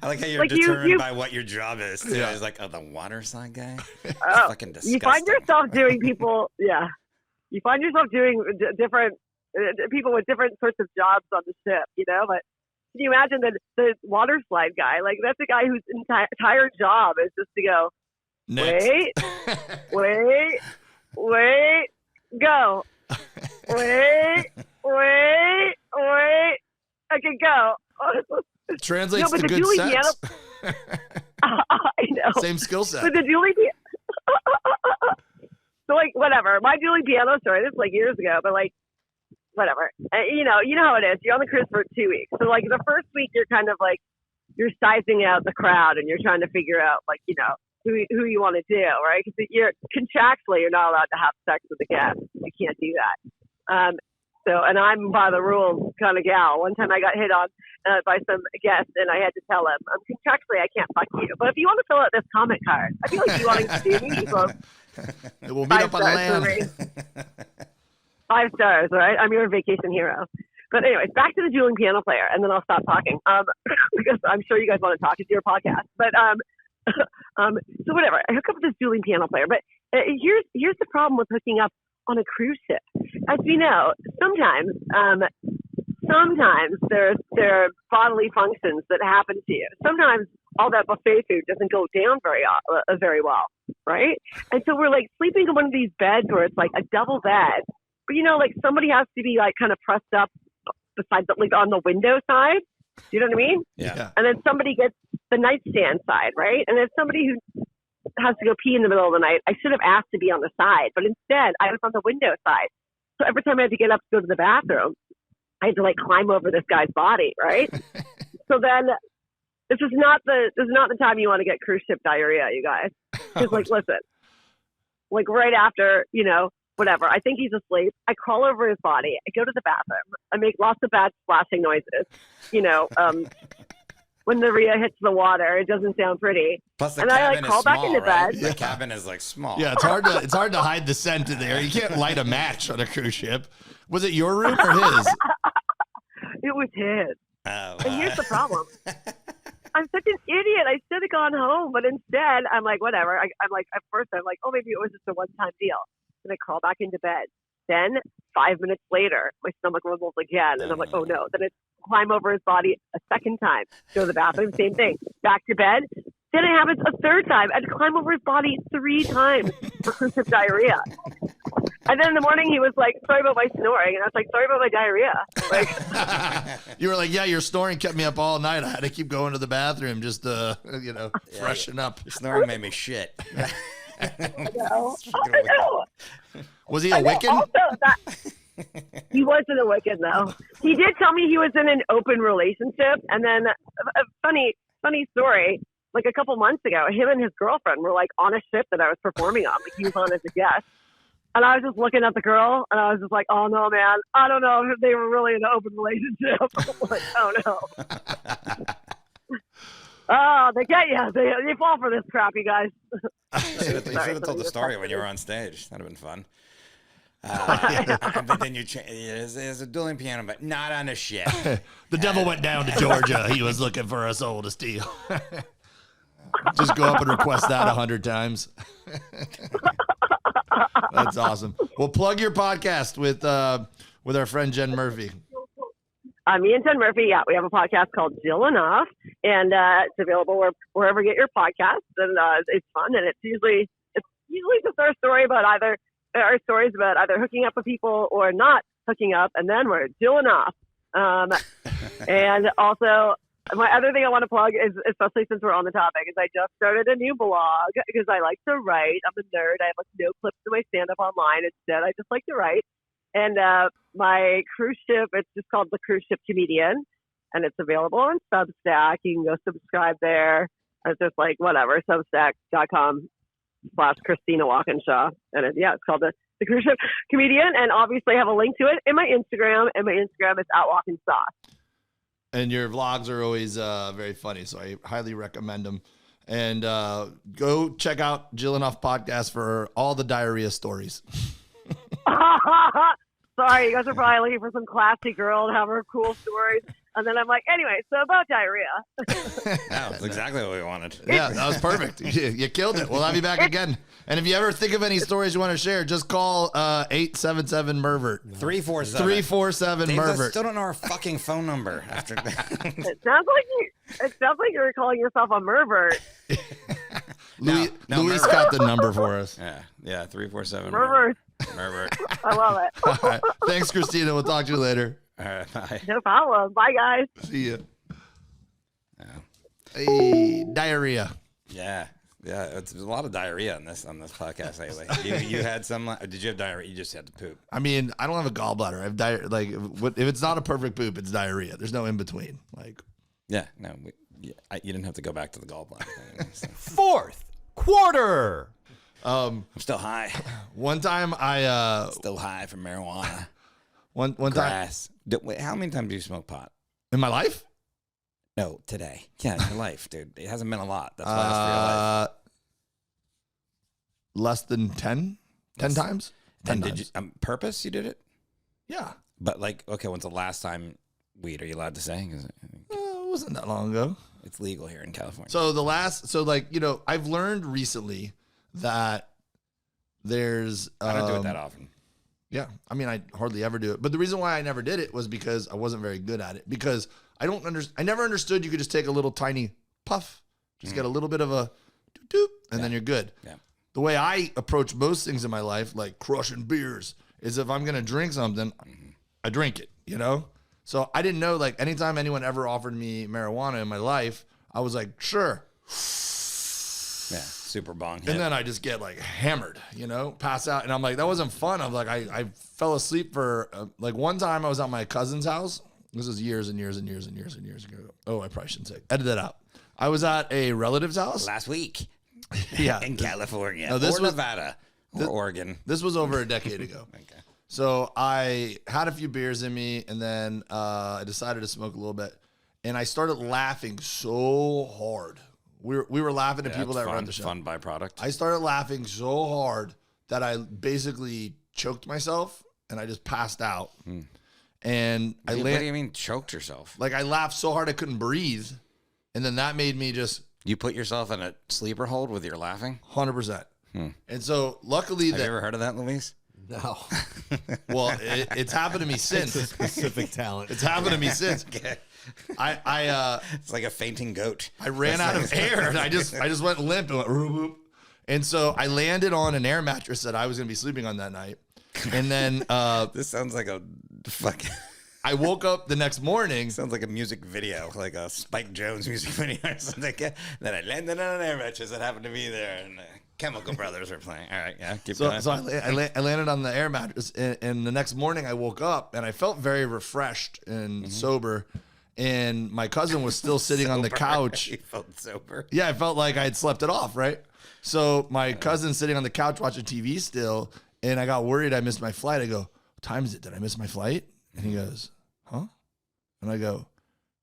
I like how you're determined by what your job is. Too. Yeah. It's the water slide guy. Oh, fucking disgusting. You find yourself doing people. Yeah, you find yourself doing different people with different sorts of jobs on the ship. But can you imagine the water slide guy? That's a guy whose entire job is just to go, wait, go, wait, okay, go. Translates to good sex. I know. Same skill set. But the dueling so whatever. My dueling piano story, this is years ago, but whatever. You know how it is. You're on the cruise for 2 weeks. So the first week you're kind of you're sizing out the crowd and you're trying to figure out who you want to do, right? Because contractually you're not allowed to have sex with the guest. You can't do that. And I'm by the rules kind of gal. One time I got hit on by some guest, and I had to tell him, contractually I can't fuck you. But if you want to fill out this comment card, I feel like you wanting to do me. We'll meet up on land. 5 stars, right? I'm your vacation hero. But anyways, back to the dueling piano player, and then I'll stop talking because I'm sure you guys want to talk. It's your podcast. But so whatever. I hook up with this dueling piano player. But here's the problem with hooking up on a cruise ship. As you know, sometimes there are bodily functions that happen to you. Sometimes all that buffet food doesn't go down very well, right? And so we're sleeping in one of these beds where it's a double bed, but somebody has to be kind of pressed up beside on the window side. You know what I mean? Yeah. And then somebody gets the nightstand side, right? And then somebody who has to go pee in the middle of the night. I should have asked to be on the side, but instead I was on the window side. So every time I had to get up to go to the bathroom, I had to climb over this guy's body, right? So then this is not the time you want to get cruise ship diarrhea, you guys. Because listen, right after, whatever, I think he's asleep. I crawl over his body. I go to the bathroom. I make lots of bad splashing noises, when the Rhea hits the water. It doesn't sound pretty. Plus, the And I, cabin like, crawl is back small, into right? bed. The cabin is like small. Yeah, it's hard to hide the scent in there. You can't light a match on a cruise ship. Was it your room or his? It was his. Oh, And here's the problem. I'm such an idiot. I should have gone home, but instead, I'm like, whatever. I'm like, at first, I'm like, oh, maybe it was just a one-time deal. And I crawl back into bed. Then 5 minutes later, my stomach rumbles again, and I'm like, oh no. Then I climb over his body a second time, go to the bathroom, same thing. Back to bed. Then it happens a third time. I'd climb over his body 3 times for cruise ship diarrhea. And then in the morning, he was like, sorry about my snoring. And I was like, sorry about my diarrhea. Like, You were like, yeah, your snoring kept me up all night. I had to keep going to the bathroom just to, freshen up. Your snoring made me shit. I know. Was he a Wiccan? Also, he wasn't a Wiccan, though. He did tell me he was in an open relationship. And then a funny story, like a couple months ago, him and his girlfriend were like on a ship that I was performing on. Like he was on as a guest. And I was just looking at the girl, and I was just like, oh, no, man. I don't know if they were really in an open relationship. I'm like, oh, no. Oh, they get you. They fall for this crap, you guys. You should have told the story when you were on stage. That would have been fun. But then there's a dueling piano, but not on a ship. The devil went down to Georgia. He was looking for a soul to steal. Just go up and request that 100 times. That's awesome. Well, plug your podcast with our friend Jen Murphy. Me and Jen Murphy, yeah, we have a podcast called Jill Enough, and it's available wherever you get your podcasts, and it's fun, and it's usually just our stories about either hooking up with people or not hooking up, and then we're Jill Enough. And also, my other thing I want to plug is, especially since we're on the topic, is I just started a new blog because I like to write. I'm a nerd. I have like no clips of my stand-up online. Instead, I just like to write. And my cruise ship, it's just called The Cruise Ship Comedian, and it's available on Substack. You can go subscribe there. It's just like, whatever, substack.com/Christina Walkinshaw. And it's called the Cruise Ship Comedian. And obviously I have a link to it in my Instagram, and my Instagram is @WalkinsSauce. And your vlogs are always very funny, so I highly recommend them. And go check out Jill Enough podcast for all the diarrhea stories. Sorry, you guys are probably looking for some classy girl to have her cool stories. And then I'm like, anyway, so about diarrhea. That's exactly what we wanted. Yeah, that was perfect. You killed it. We'll have you back again. And if you ever think of any stories you want to share, just call 877-MERVERT. 347 Dave, I MERVERT. still don't know our fucking phone number. After It sounds like you're calling yourself a mervert. Louis Mervert. got the number for us. Yeah, 347 Mervert. Mervert. I love it. All right. Thanks, Christina. We'll talk to you later. All right, bye. No problem. Bye, guys. See ya. Hey, diarrhea. Yeah, there's a lot of diarrhea on this podcast lately. You had some? Did you have diarrhea? You just had to poop. I mean, I don't have a gallbladder. I have if it's not a perfect poop, it's diarrhea. There's no in between. Like, Yeah, no, you didn't have to go back to the gallbladder thing. So. Fourth quarter. I'm still high. one time I Still high from marijuana. one time Grass. Wait, how many times do you smoke pot? in my life, No, today. Yeah, in your life, dude. It hasn't been a lot. That's why it's for your life. less than 10 times. 10 And times. did you purpose? You did it, Yeah, but like, okay. When's the last time weed? Are you allowed to say? 'Cause it wasn't that long ago. it's legal here in California. So I've learned recently that there's I don't do it that often. Yeah, I mean, I hardly ever do it. But the reason why I never did it was because I wasn't very good at it. Because I never understood you could just take a little tiny puff, just get a little bit of a doop doop, and then you're good. Yeah. The way I approach most things in my life, like crushing beers, is if I'm gonna drink something, I drink it. You know. So I didn't know, like, anytime anyone ever offered me marijuana in my life, I was like, sure. Yeah, super bong. And then I just get like hammered, pass out. And I'm like, that wasn't fun. I'm like, I fell asleep for like one time I was at my cousin's house. This was years and years and years and years and years ago. Oh, I probably shouldn't say. Edit that out. I was at a relative's house. last week. Yeah. In California. No, this or was- Nevada. Or Oregon. This was over a decade ago. Okay. So I had a few beers in me, and then I decided to smoke a little bit. and I started laughing so hard. We were laughing at people that were at the show. Fun byproduct. I started laughing so hard that I basically choked myself and I just passed out. And What do you mean choked yourself? like I laughed so hard I couldn't breathe, and then that made me just You put yourself in a sleeper hold with your laughing? 100%. And so luckily Have you ever heard of that, Luis? No. well, it's happened to me since. Specific talent. It's happened to me since. It's like a fainting goat. I ran out of air and I just went limp and went whoop, whoop. And so I landed on an air mattress that I was going to be sleeping on that night. And then This sounds like a fucking... I woke up the next morning. Sounds like a music video, like a Spike Jones music video or something. Then I landed on an air mattress that happened to be there, and Chemical Brothers were playing. All right, yeah, keep going. So I landed on the air mattress, and the next morning I woke up and I felt very refreshed and sober. And my cousin was still sitting on the couch. You felt sober. Yeah, I felt like I had slept it off, right? So my cousin's sitting on the couch watching TV still, and I got worried I missed my flight. I go, "What time is it? Did I miss my flight?" And he goes, "Huh?" And I go,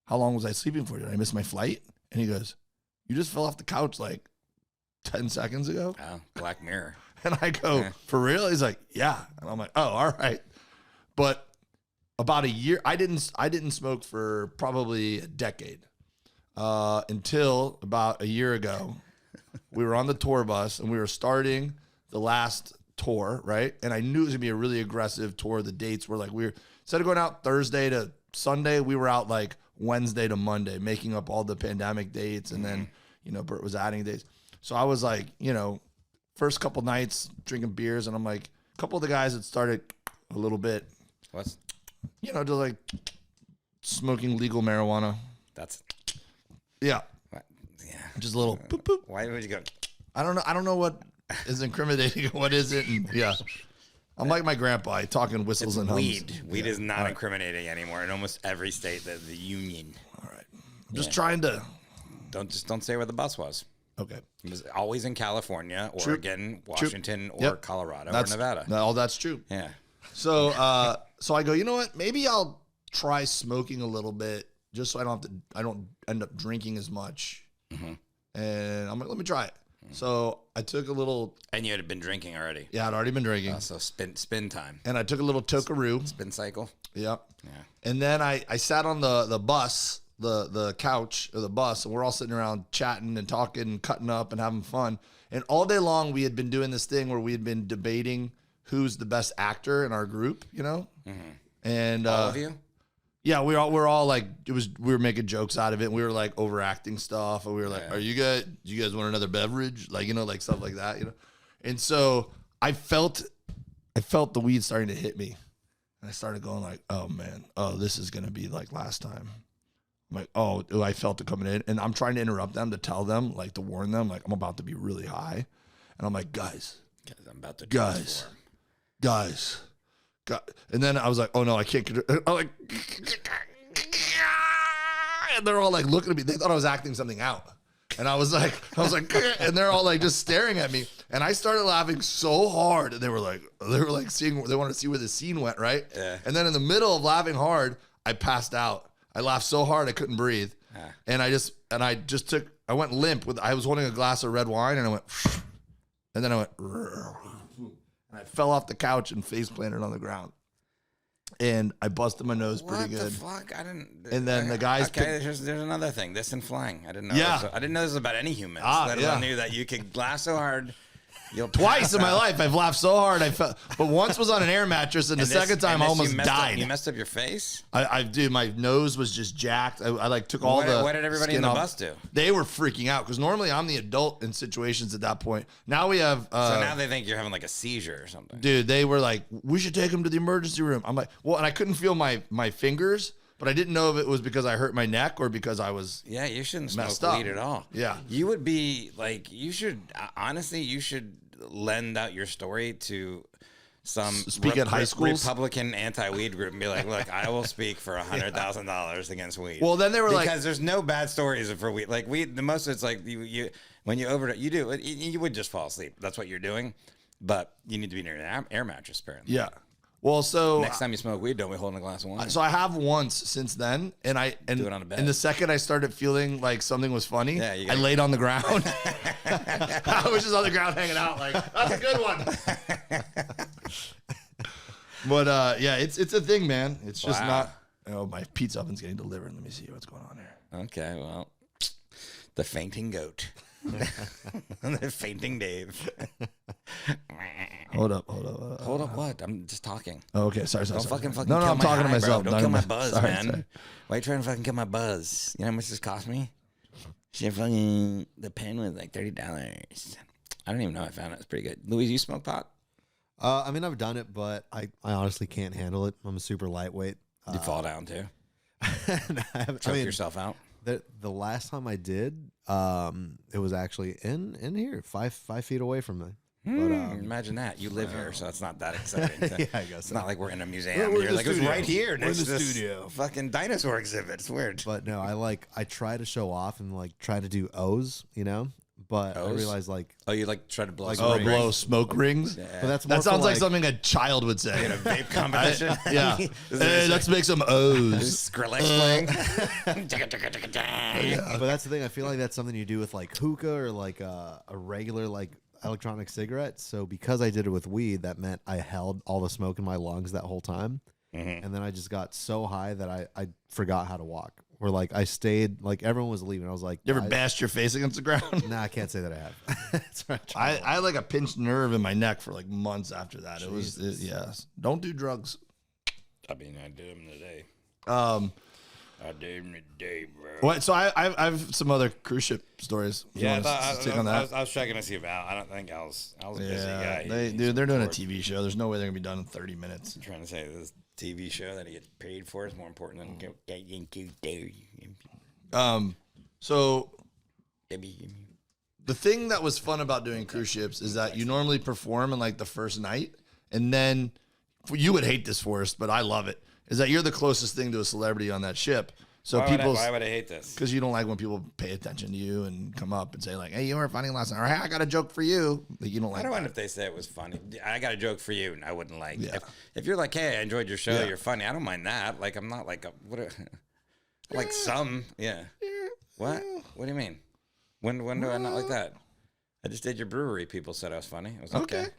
"How long was I sleeping for? Did I miss my flight?" And he goes, "You just fell off the couch like 10 seconds ago." Oh, Black Mirror. And I go, "For real?" He's like, "Yeah." And I'm like, "Oh, all right." But about a year, I didn't smoke for probably a decade until about a year ago. We were on the tour bus and we were starting the last tour, right? And I knew it was gonna be a really aggressive tour. The dates were like instead of going out Thursday to Sunday, we were out like Wednesday to Monday, making up all the pandemic dates, and then Bert was adding dates. So I was like, first couple nights drinking beers, and I'm like, a couple of the guys had started a little bit, What's just like smoking legal marijuana. that's? Yeah, What? Yeah. just a little boop boop. Why would you go? I don't know what is incriminating. What is it? And yeah, I'm like my grandpa, talking whistles and hums. Weed is not incriminating anymore in almost every state that the union. All right, I'm just trying to. Don't say where the bus was. Okay, It was always in California, Oregon, Washington, or Yep. Colorado, That's or Nevada. All that's true. Yeah. So, so I go, you know what? Maybe I'll try smoking a little bit, just so I don't end up drinking as much. And I'm like, let me try it. So I took a little. And you had been drinking already. Yeah, I'd already been drinking. So spin time. And I took a little tokaroo. Spin cycle. Yep. Yeah. And then I sat on the bus, the couch of the bus, and we're all sitting around chatting and talking and cutting up and having fun. And all day long, we had been doing this thing where we had been debating who's the best actor in our group, And All of you? yeah, we're all like, we were making jokes out of it. And we were like overacting stuff, and we were like, do you guys want another beverage? Like, like stuff like that, And so I felt the weed starting to hit me, and I started going like, oh man, this is gonna be like last time. I'm like, oh, I felt it coming in, and I'm trying to interrupt them to tell them, like, to warn them, like, I'm about to be really high, and I'm like, guys, I'm about to guys. And then I was like, oh no, I can't. I'm like, and they're all like looking at me. They thought I was acting something out. And I was like, and they're all like just staring at me. And I started laughing so hard. And they were like seeing, they wanted to see where the scene went, right? Yeah. And then in the middle of laughing hard, I passed out. I laughed so hard I couldn't breathe. Yeah. And I went limp I was holding a glass of red wine, and I went, and then I went, and I fell off the couch and face planted on the ground. And I busted my nose pretty good. What the fuck? I didn't. And then the guys Okay, there's another thing. This and flying. I didn't know. Yeah. I didn't know this was about any humans. Let yeah. alone knew that you could laugh so hard. You'll Twice pass in my out. life, I've laughed so hard but once was on an air mattress, and the second time I almost died. You messed up your face? Dude, my nose was just jacked. I like took all What did everybody in the bus do? They were freaking out because normally I'm the adult in situations at that point. Now we have. So now they think you're having like a seizure or something. Dude, they were like, we should take him to the emergency room. I'm like, well, and I couldn't feel my fingers, but I didn't know if it was because I hurt my neck or because I was. Yeah, you shouldn't messed smoke up. weed at all. Yeah. You would be like, you should lend out your story to some Speak at high schools? Republican anti-weed group and be like, look, I will speak for $100,000 against weed. Well, then they were because there's no bad stories for weed. Like weed, the most it's like you when you overdo, you would just fall asleep. That's what you're doing, but you need to be near an air mattress apparently. Yeah. Well, so Next time you smoke weed, don't be holding a glass of wine. so I have once since then, and Do it on a bed. and the second I started feeling like something was funny, Yeah, you I gotta- laid on the ground. I was just on the ground hanging out, like that's a good one. But yeah, it's a thing, man. It's just Wow. not. Oh, my pizza oven's getting delivered. Let me see what's going on here. Okay, well, the fainting goat. The fainting Dave. Hold up. Hold up, what? I'm just talking. Oh, okay, sorry. Don't fucking No, kill I'm my talking to high, myself. Bro. Talking Don't kill to my buzz, sorry, man. sorry. Why are you trying to fucking kill my buzz? You know how much this cost me? Shit, fucking the pen was like $30. I don't even know. I found it. It's pretty good. Louis, you smoke pot? I mean, I've done it, but I honestly can't handle it. I'm a super lightweight. You fall down too? I Choke mean, yourself out? the last time I did, it was actually in here, 5 feet away from me. But, Imagine that. You live here, so it's not that exciting. yeah, I guess It's so. not like we're in a museum. We're in You're the like, it was studio. right here We're in next the to this studio. fucking dinosaur exhibit. It's weird. But no, I try to show off and like try to do O's, you know. But I O's? realized like, Oh, you like try to blow Like, some Oh, rings? blow smoke rings. but that's more That sounds for, like something a child would say. In a vape competition? Yeah. Hey, let's make some O's. Skrillex playing? But that's the thing. I feel like that's something you do with like hookah or like a regular like electronic cigarette. So because I did it with weed, that meant I held all the smoke in my lungs that whole time, and then I just got so high that I forgot how to walk. Where like I stayed, like everyone was leaving. I was like, You ever "Guys." bashed your face against the ground? Nah, I can't say that I have. That's right. I had like a pinched nerve in my neck for like months after that. Yes. Don't do drugs. I mean, I did them today. Um, I did them today, bro. what? So I've some other cruise ship stories. If you Yeah, wanna take on that. I was checking to see if Al. I don't think Al's a busy Yeah, guy. they're doing a TV show. There's no way they're gonna be done in 30 minutes. I'm trying to say this TV show that he gets paid for is more important than getting there. So the thing that was fun about doing cruise ships is that you normally perform in like the first night, and then you would hate this, Forrest, but I love it. Is that you're the closest thing to a celebrity on that ship? So why would I hate this? because you don't like when people pay attention to you and come up and say like, "Hey, you were funny last night," or "Hey, I got a joke for you." Like, you don't like I don't that. mind if they say it was funny. I got a joke for you, and I wouldn't like. Yeah. If you're like, hey, I enjoyed your show, Yeah. you're funny. I don't mind that. Like, I'm not like like some. Yeah. What? What do you mean? When do I not like that? I just did your brewery. People said I was funny. It was okay. Okay.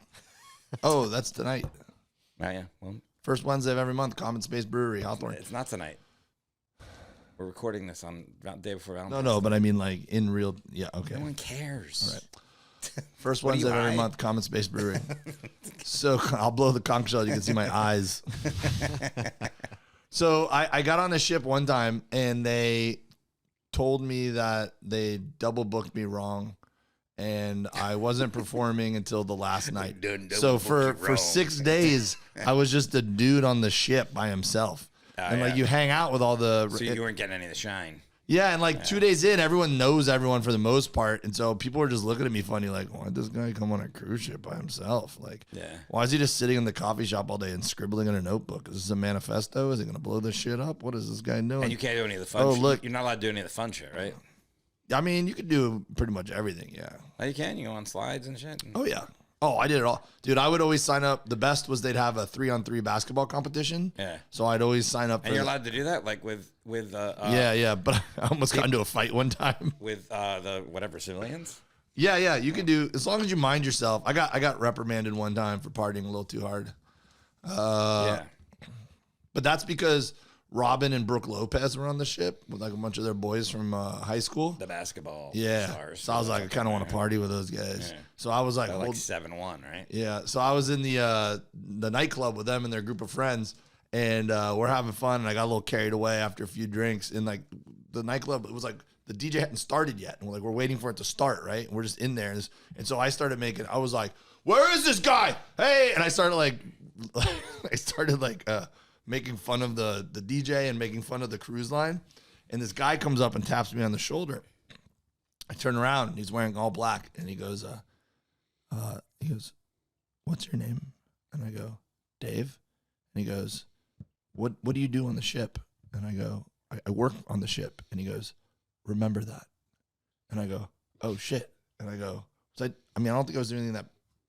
Oh, that's tonight. Oh yeah. Well, First Wednesday of every month, Common Space Brewery, Hawthorne. it's not tonight. We're recording this on day before No, Valentine. no, but I mean like in real. Yeah, okay. No one cares. All right. First What are Wednesday you, of every high? month, Common Space Brewery. So I'll blow the conch shell. You can see my eyes. So I got on a ship one time and they told me that they double booked me wrong and I wasn't performing until the last night. Done double So booked for you wrong. 6 days, I was just a dude on the ship by himself. And like yeah. you hang out with all the So you weren't getting any of the shine. yeah, and like 2 days in, everyone knows everyone for the most part, and so people are just looking at me funny, like, why did this guy come on a cruise ship by himself? Like, Yeah. why is he just sitting in the coffee shop all day and scribbling in a notebook? Is this a manifesto? Is he gonna blow this shit up? What is this guy doing? And you can't do any of the fun Oh, shit. look. You're not allowed to do any of the fun shit, right? I mean, you could do pretty much everything. Yeah. Oh, you can? You go on slides and shit? Oh yeah. Oh, I did it all, dude. I would always sign up. The best was they'd have a 3-on-3 basketball competition. Yeah. So I'd always sign up. And you're allowed to do that? Like with yeah, but I almost got into a fight one time. with the whatever civilians? Yeah, you can do as long as you mind yourself. I got reprimanded one time for partying a little too hard. Yeah. But that's because Robin and Brooke Lopez were on the ship with like a bunch of their boys from high school. The basketball Yeah. stars. So I was like, I kind of want to party with those guys. Yeah. So I was like, They're well, like 7-1, right? yeah. So I was in the nightclub with them and their group of friends, and we're having fun. And I got a little carried away after a few drinks. And like the nightclub, it was like the DJ hadn't started yet, and we're waiting for it to start, right? And we're just in there, and so I started making. I was like, "Where is this guy? Hey!" And I started making fun of the DJ and making fun of the cruise line. And this guy comes up and taps me on the shoulder. I turn around and he's wearing all black, and he goes, "What's your name?" And I go, "Dave." And he goes, What do you do on the ship? And I go, I work on the ship. And he goes, "Remember that." And I go, "Oh shit." And I go, I don't think I was doing anything that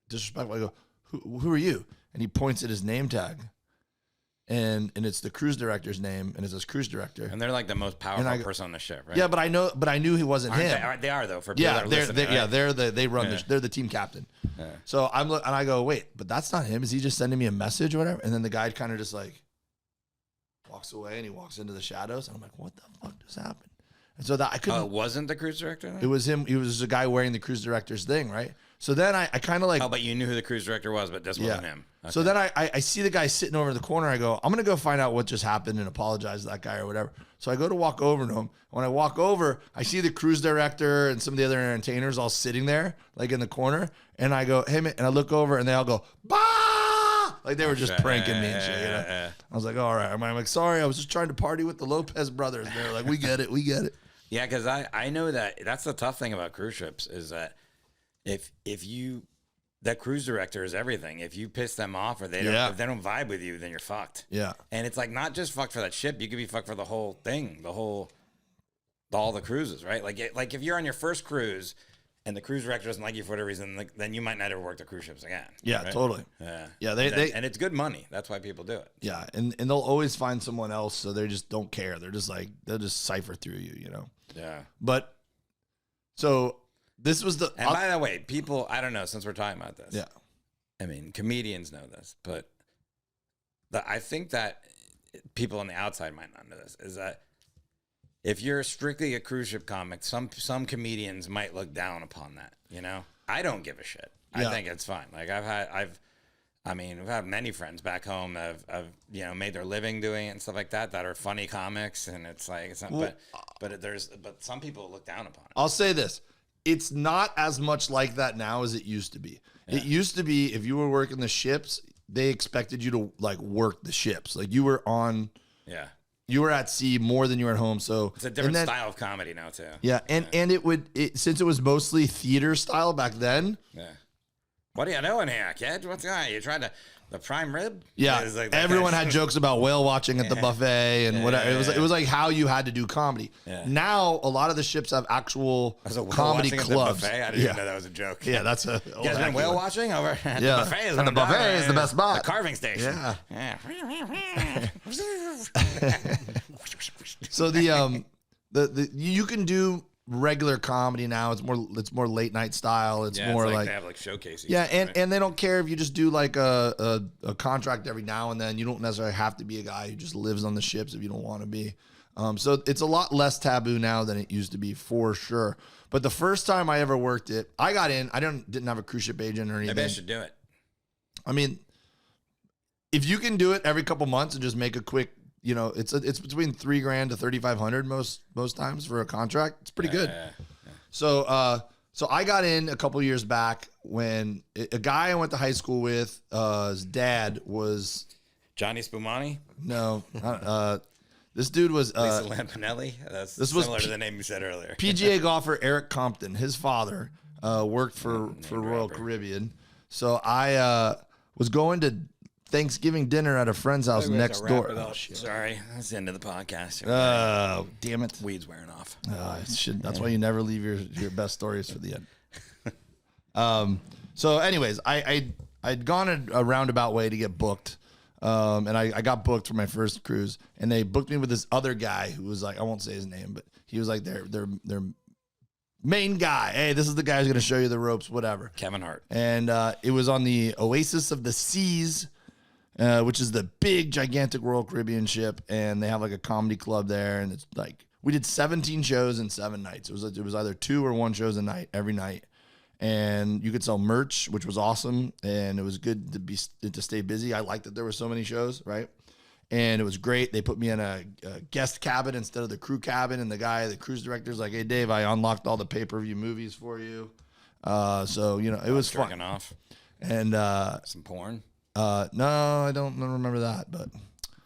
disrespectful. I go, who are you? And he points at his name tag. and it's the cruise director's name, and it says cruise director. And they're like the most powerful person on the ship, right? Yeah, but I knew he wasn't Aren't him. they are though for people that are listening. They run they're the team captain. Yeah. So and I go, wait, but that's not him. Is he just sending me a message or whatever? And then the guy kind of just like walks away, and he walks into the shadows, and I'm like, what the fuck just happened? And so that I couldn't. Oh, it wasn't the cruise director then? It was him. He was a guy wearing the cruise director's thing, right? So then I kind of like. Oh, but you knew who the cruise director was, but this wasn't him. Okay. So then I see the guy sitting over in the corner. I go, I'm going to go find out what just happened and apologize to that guy or whatever. So I go to walk over to him. When I walk over, I see the cruise director and some of the other entertainers all sitting there, like in the corner. And I go, hey, man, and I look over and they all go, bah! Like they were just pranking me and shit. You know? I was like, all right. I'm like, sorry, I was just trying to party with the Lopez brothers. They're like, we get it. We get it. Yeah, because I know that's the tough thing about cruise ships is that if you that cruise director is everything. If you piss them off or if they don't vibe with you, then you're fucked. Yeah. And it's like not just fucked for that ship. You could be fucked for the whole thing, all the cruises, right? Like if you're on your first cruise and the cruise director doesn't like you for whatever reason, then you might not ever work the cruise ships again. Yeah, right? totally. Yeah. Yeah, and it's good money. That's why people do it. Yeah, and they'll always find someone else, so they just don't care. They're just like they'll just cipher through you, you know. Yeah. But so this was the. And by the way, people, I don't know. Since we're talking about this, yeah. I mean, comedians know this, but I think that people on the outside might not know this. Is that if you're strictly a cruise ship comic, some comedians might look down upon that. You know, I don't give a shit. I think it's fine. Like we've had many friends back home that have made their living doing it and stuff like that are funny comics, and it's like it's not, but some people look down upon it. I'll say this. It's not as much like that now as it used to be. Yeah. It used to be if you were working the ships, they expected you to like work the ships. Like you were on you were at sea more than you were at home. So it's a different style of comedy now too. Yeah, and since it was mostly theater style back then. Yeah. What are you doing here, kid? What's going on? You tried the prime rib? Yeah, like everyone had jokes about whale watching at the buffet and whatever. It was like how you had to do comedy. Yeah. Now a lot of the ships have actual comedy clubs. I didn't even know that was a joke. Yeah, that's a. You guys been whale watching over at the buffet? And the buffet is the best spot. The carving station. Yeah. So the you can do regular comedy now. It's more late night style. It's more like they have like showcases. Yeah, and they don't care if you just do like a contract every now and then. You don't necessarily have to be a guy who just lives on the ships if you don't want to be. So it's a lot less taboo now than it used to be for sure. But the first time I ever worked it, I got in. I didn't have a cruise ship agent or anything. Maybe I should do it. I mean, if you can do it every couple months and just make a quick. It's between $3,000 to $3,500 most times for a contract. It's pretty good. Yeah. So I got in a couple years back when a guy I went to high school with, his dad was Johnny Spumani. No, this dude was Lisa Lampanelli. That's similar to the name you said earlier. PGA golfer Eric Compton. His father worked for Royal Caribbean. So I was going to Thanksgiving dinner at a friend's house next door. Oh, sorry, that's the end of the podcast. Oh, damn it. Weed's wearing off. That's why you never leave your best stories for the end. So anyways, I'd gone a roundabout way to get booked. And I got booked for my first cruise, and they booked me with this other guy who was like, I won't say his name, but he was like their main guy. Hey, this is the guy who's going to show you the ropes, whatever. Kevin Hart. And it was on the Oasis of the Seas, which is the big, gigantic Royal Caribbean ship, and they have like a comedy club there, and it's like we did 17 shows in 7 nights. It was either 2 or 1 shows a night every night, and you could sell merch, which was awesome, and it was good to stay busy. I liked that there were so many shows, right? And it was great. They put me in a guest cabin instead of the crew cabin, and the cruise director's like, "Hey, Dave, I unlocked all the pay-per-view movies for you." So it was fun. Off. And some porn. No, I don't remember that, but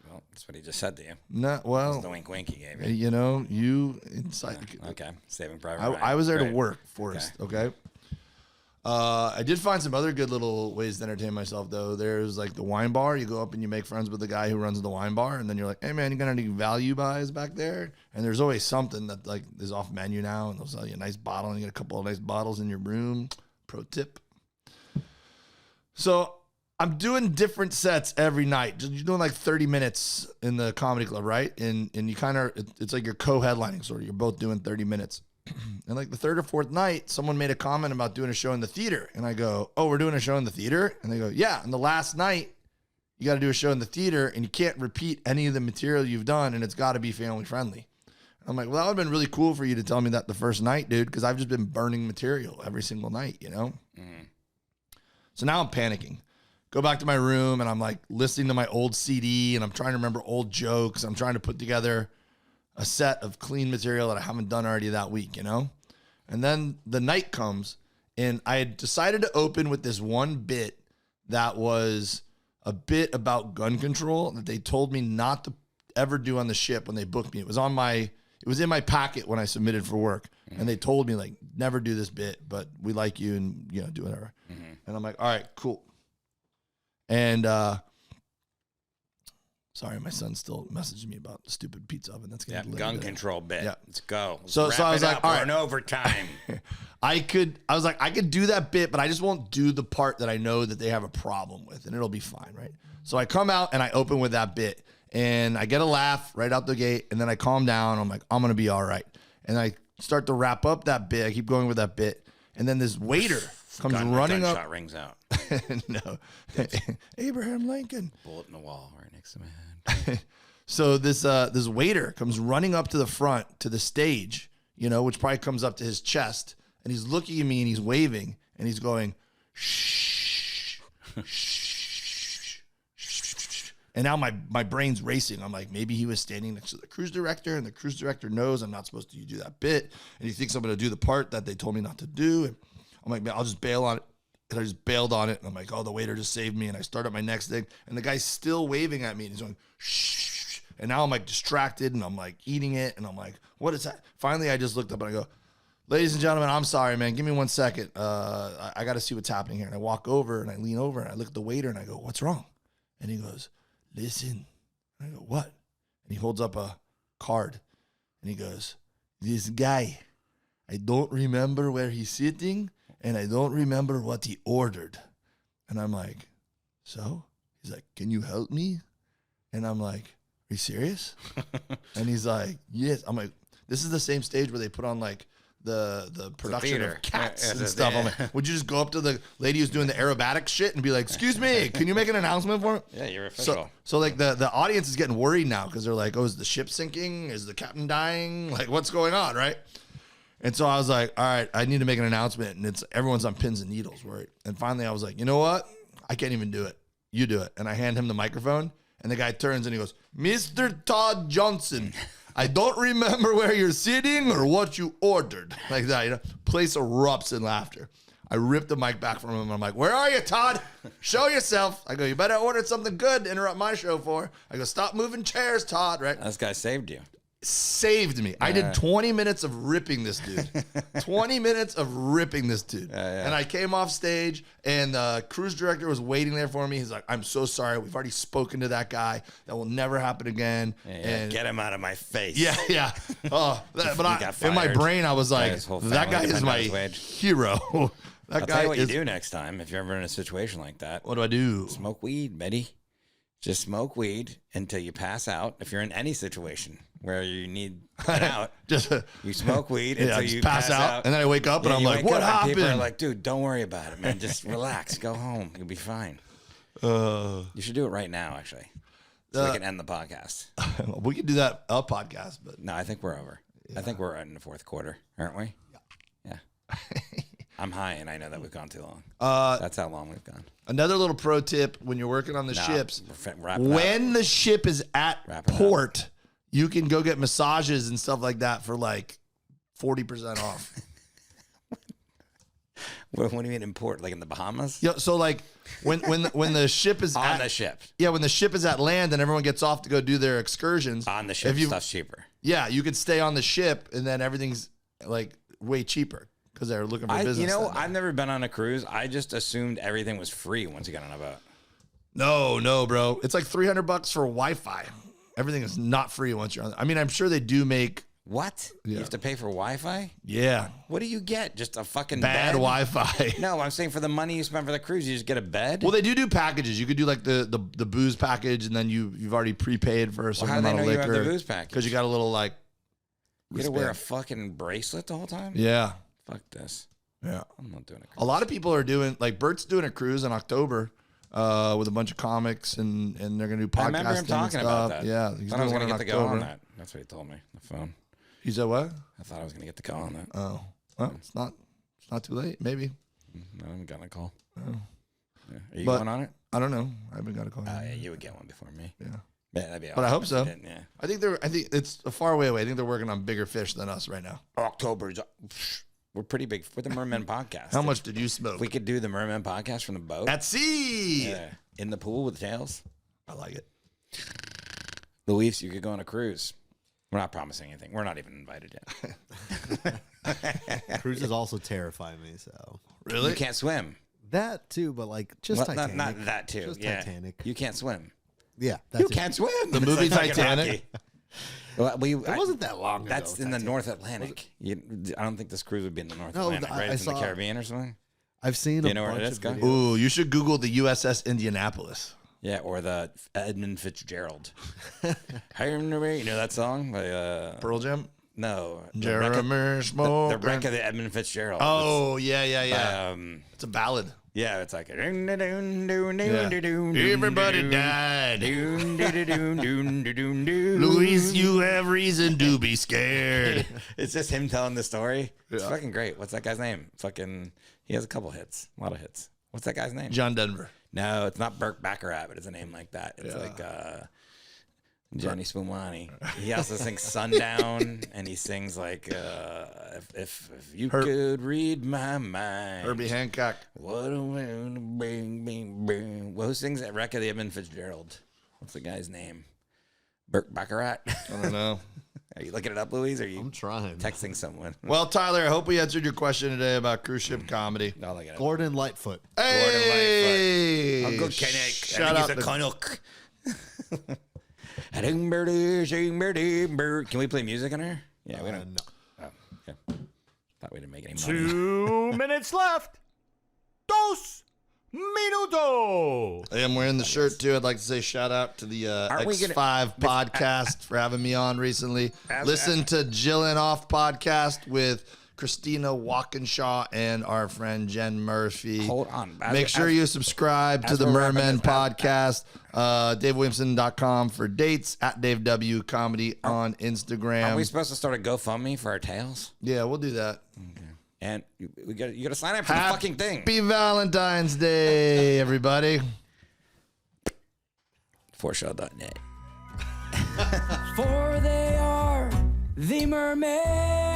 well, that's what he just said to you. No, well, that's the wink he gave you. You inside. Okay, Saving Private Ryan. I was there to work, Forrest. Okay. I did find some other good little ways to entertain myself, though. There's like the wine bar. You go up and you make friends with the guy who runs the wine bar, and then you're like, "Hey, man, you got any value buys back there?" And there's always something that like is off menu now, and they'll sell you a nice bottle, and you get a couple of nice bottles in your room. Pro tip. So I'm doing different sets every night. You're doing like 30 minutes in the comedy club, right? And you kind of, it's like you're co-headlining, sort of. You're both doing 30 minutes. And like the third or fourth night, someone made a comment about doing a show in the theater. And I go, oh, we're doing a show in the theater? And they go, yeah. And the last night, you got to do a show in the theater and you can't repeat any of the material you've done and it's got to be family friendly. And I'm like, well, that would have been really cool for you to tell me that the first night, dude, because I've just been burning material every single night, you know? So now I'm panicking. Go back to my room and I'm like listening to my old CD and I'm trying to remember old jokes. I'm trying to put together a set of clean material that I haven't done already that week, you know? And then the night comes and I had decided to open with this one bit that was a bit about gun control that they told me not to ever do on the ship when they booked me. It was in my packet when I submitted for work. And they told me like, never do this bit, but we like you and, you know, do whatever. And I'm like, all right, cool. And, sorry, my son's still messaging me about the stupid pizza oven. That's gonna be gun control bit. Yeah. Let's go. So I was like, all right, overtime. I could do that bit, but I just won't do the part that I know that they have a problem with, and it'll be fine, right? So I come out and I open with that bit, and I get a laugh right out the gate, and then I calm down. I'm like, I'm gonna be all right, and I start to wrap up that bit. I keep going with that bit, and then this waiter comes running up. Gunshot rings out. No, Abraham Lincoln. Bullet in the wall right next to my head. So this waiter comes running up to the front to the stage, you know, which probably comes up to his chest, and he's looking at me and he's waving and he's going, shh, shh, shh. And now my brain's racing. I'm like, maybe he was standing next to the cruise director and the cruise director knows I'm not supposed to do that bit. And he thinks I'm going to do the part that they told me not to do. And I'm like, man, I'll just bail on it. And I just bailed on it. And I'm like, oh, the waiter just saved me. And I start up my next thing. And the guy's still waving at me. And he's going, shh. And now I'm like distracted. And I'm like eating it. And I'm like, what is that? Finally, I just looked up and I go, ladies and gentlemen, I'm sorry, man. Give me 1 second. I got to see what's happening here. And I walk over and I lean over and I look at the waiter and I go, what's wrong? And he goes, listen. And I go, what? And he holds up a card. And he goes, this guy, I don't remember where he's sitting. And I don't remember what he ordered. And I'm like, so? He's like, can you help me? And I'm like, are you serious? And he's like, yes. I'm like, this is the same stage where they put on like the production of Cats and stuff. I'm like, would you just go up to the lady who's doing the aerobatic shit and be like, excuse me, can you make an announcement for me? Yeah, you're official. So like the audience is getting worried now because they're like, oh, is the ship sinking? Is the captain dying? Like, what's going on, right? And so I was like, all right, I need to make an announcement. And everyone's on pins and needles, right? And finally I was like, you know what? I can't even do it. You do it. And I hand him the microphone. And the guy turns and he goes, Mr. Todd Johnson, I don't remember where you're sitting or what you ordered. Like that, you know? Place erupts in laughter. I ripped the mic back from him. And I'm like, where are you, Todd? Show yourself. I go, you better order something good to interrupt my show for. I go, stop moving chairs, Todd, right? This guy saved you. Saved me. I did 20 minutes of ripping this dude. 20 minutes of ripping this dude. And I came off stage and the cruise director was waiting there for me. He's like, I'm so sorry. We've already spoken to that guy. That will never happen again. And get him out of my face. Yeah. Oh, but in my brain, I was like, that guy is my hero. I'll tell you what you do next time if you're ever in a situation like that. What do I do? Smoke weed, Betty. Just smoke weed until you pass out. If you're in any situation where you need an out, you smoke weed until you pass out. And then I wake up and I'm like, what happened? People are like, dude, don't worry about it, man. Just relax. Go home. You'll be fine. You should do it right now, actually. So we can end the podcast. We could do that podcast, but no, I think we're over. Yeah. I think we're in the fourth quarter, aren't we? Yeah. I'm high, and I know that we've gone too long. That's how long we've gone. Another little pro tip when you're working on the ships, when the ship is at port, you can go get massages and stuff like that for like 40% off. What do you mean in port? Like in the Bahamas? Yeah. So like when the ship is on the ship. Yeah, when the ship is at land and everyone gets off to go do their excursions on the ship, stuff's cheaper. Yeah, you could stay on the ship and then everything's like way cheaper. Because they're looking for business. You know, I've never been on a cruise. I just assumed everything was free once you got on a boat. No, bro. It's like $300 for Wi-Fi. Everything is not free once you're on. I mean, I'm sure they do make What? Yeah. You have to pay for Wi-Fi? Yeah. What do you get? Just a fucking Bad bed? Wi-Fi. No, I'm saying for the money you spend for the cruise, you just get a bed? Well, they do packages. You could do like the booze package, and then you've already prepaid for a certain how do they amount of know you liquor. have the booze package? Because you got a little like. You gotta wear a wristband. fucking bracelet the whole time? Yeah. Fuck this. Yeah. I'm not doing it. A lot of people are doing like Bert's doing a cruise in October with a bunch of comics, and they're gonna do podcasting. I remember him talking and about stuff. that. Yeah, I he's thought I was doing gonna one get in to go on October. that. That's what he told me on the phone. He said what? I thought I was gonna get to go on that. Oh, well, it's not too late. Maybe. No, I haven't gotten a call. Oh. Yeah. Are you But- going on it? I don't know. I haven't got a call. Yeah, you would get one before me. Yeah. Yeah, that'd be But I awesome hope if so. you did, Yeah. I think it's a far way away. I think they're working on bigger fish than us right now. October's. We're pretty big. We're the Mermen podcast. How much did you smoke? If we could do the Mermen podcast from the boat. At sea. Yeah. In the pool with tails. I like it. Luis, you could go on a cruise. We're not promising anything. We're not even invited yet. Cruises also terrify me. So Really? You can't swim. that too, but like just Well, Titanic. not that too. Just yeah. Titanic. You can't swim. Yeah, that's You it. can't swim. The movie It's like fucking Titanic? Rocky. Well, It wasn't that long ago. That's in the Titanic. North Atlantic. I don't think this cruise would be in the North No, Atlantic, I right? It's in the saw- Caribbean or something. I've seen Do a you know where it bunch is, of guy? videos. Ooh, you should Google the USS Indianapolis. Yeah, or the Edmund Fitzgerald. You know that song by Pearl Jam. no, Jeremy the Smoke. wreck of the Edmund Fitzgerald. Oh yeah, yeah, yeah. It's, It's a ballad. yeah, it's like Everybody died. Luis, Luis, you have reason to be scared. it's just him telling the story. It's Yeah. fucking great. What's that guy's name? Fucking, he has a couple hits, a lot of hits. What's that guy's name? John Denver. No, it's not Burke Baccarat, but it's a name like that. It's Yeah. like Johnny Spumani. He also sings Sundown, and he sings like if you could read my mind. Herbie Hancock. What a bing bing bing. Well, who sings that wreck of the Edmund Fitzgerald? What's the guy's name? Burke Baccarat. I don't know. Are you looking it up, Louise? Or are you I'm trying. texting someone? Well, Tyler, I hope we answered your question today about cruise ship comedy. No, look at it. Gordon Lightfoot. Hey, Uncle Canuck. Shout out I think he's a to Canuck. Can we play music in here? Yeah, we don't. No. Oh, okay. Thought we didn't make any money. 2 minutes left. Dos minutos. Hey, I'm wearing the shirt too. I'd like to say shout out to the Aren't we X5 podcast for having me on recently. Listen to Jillin' Off podcast with Christina Walkinshaw and our friend Jen Murphy. Hold on. Make sure you subscribe to the we're wrapping Mermen this up, podcast. DaveWilliamson.com for dates, at Dave W Comedy on Are we Instagram. supposed to start a GoFundMe for our tails? Yeah, we'll do that. And you got to sign up for the fucking thing. Happy Valentine's Day, everybody. Forshell.net. For they are the mermen.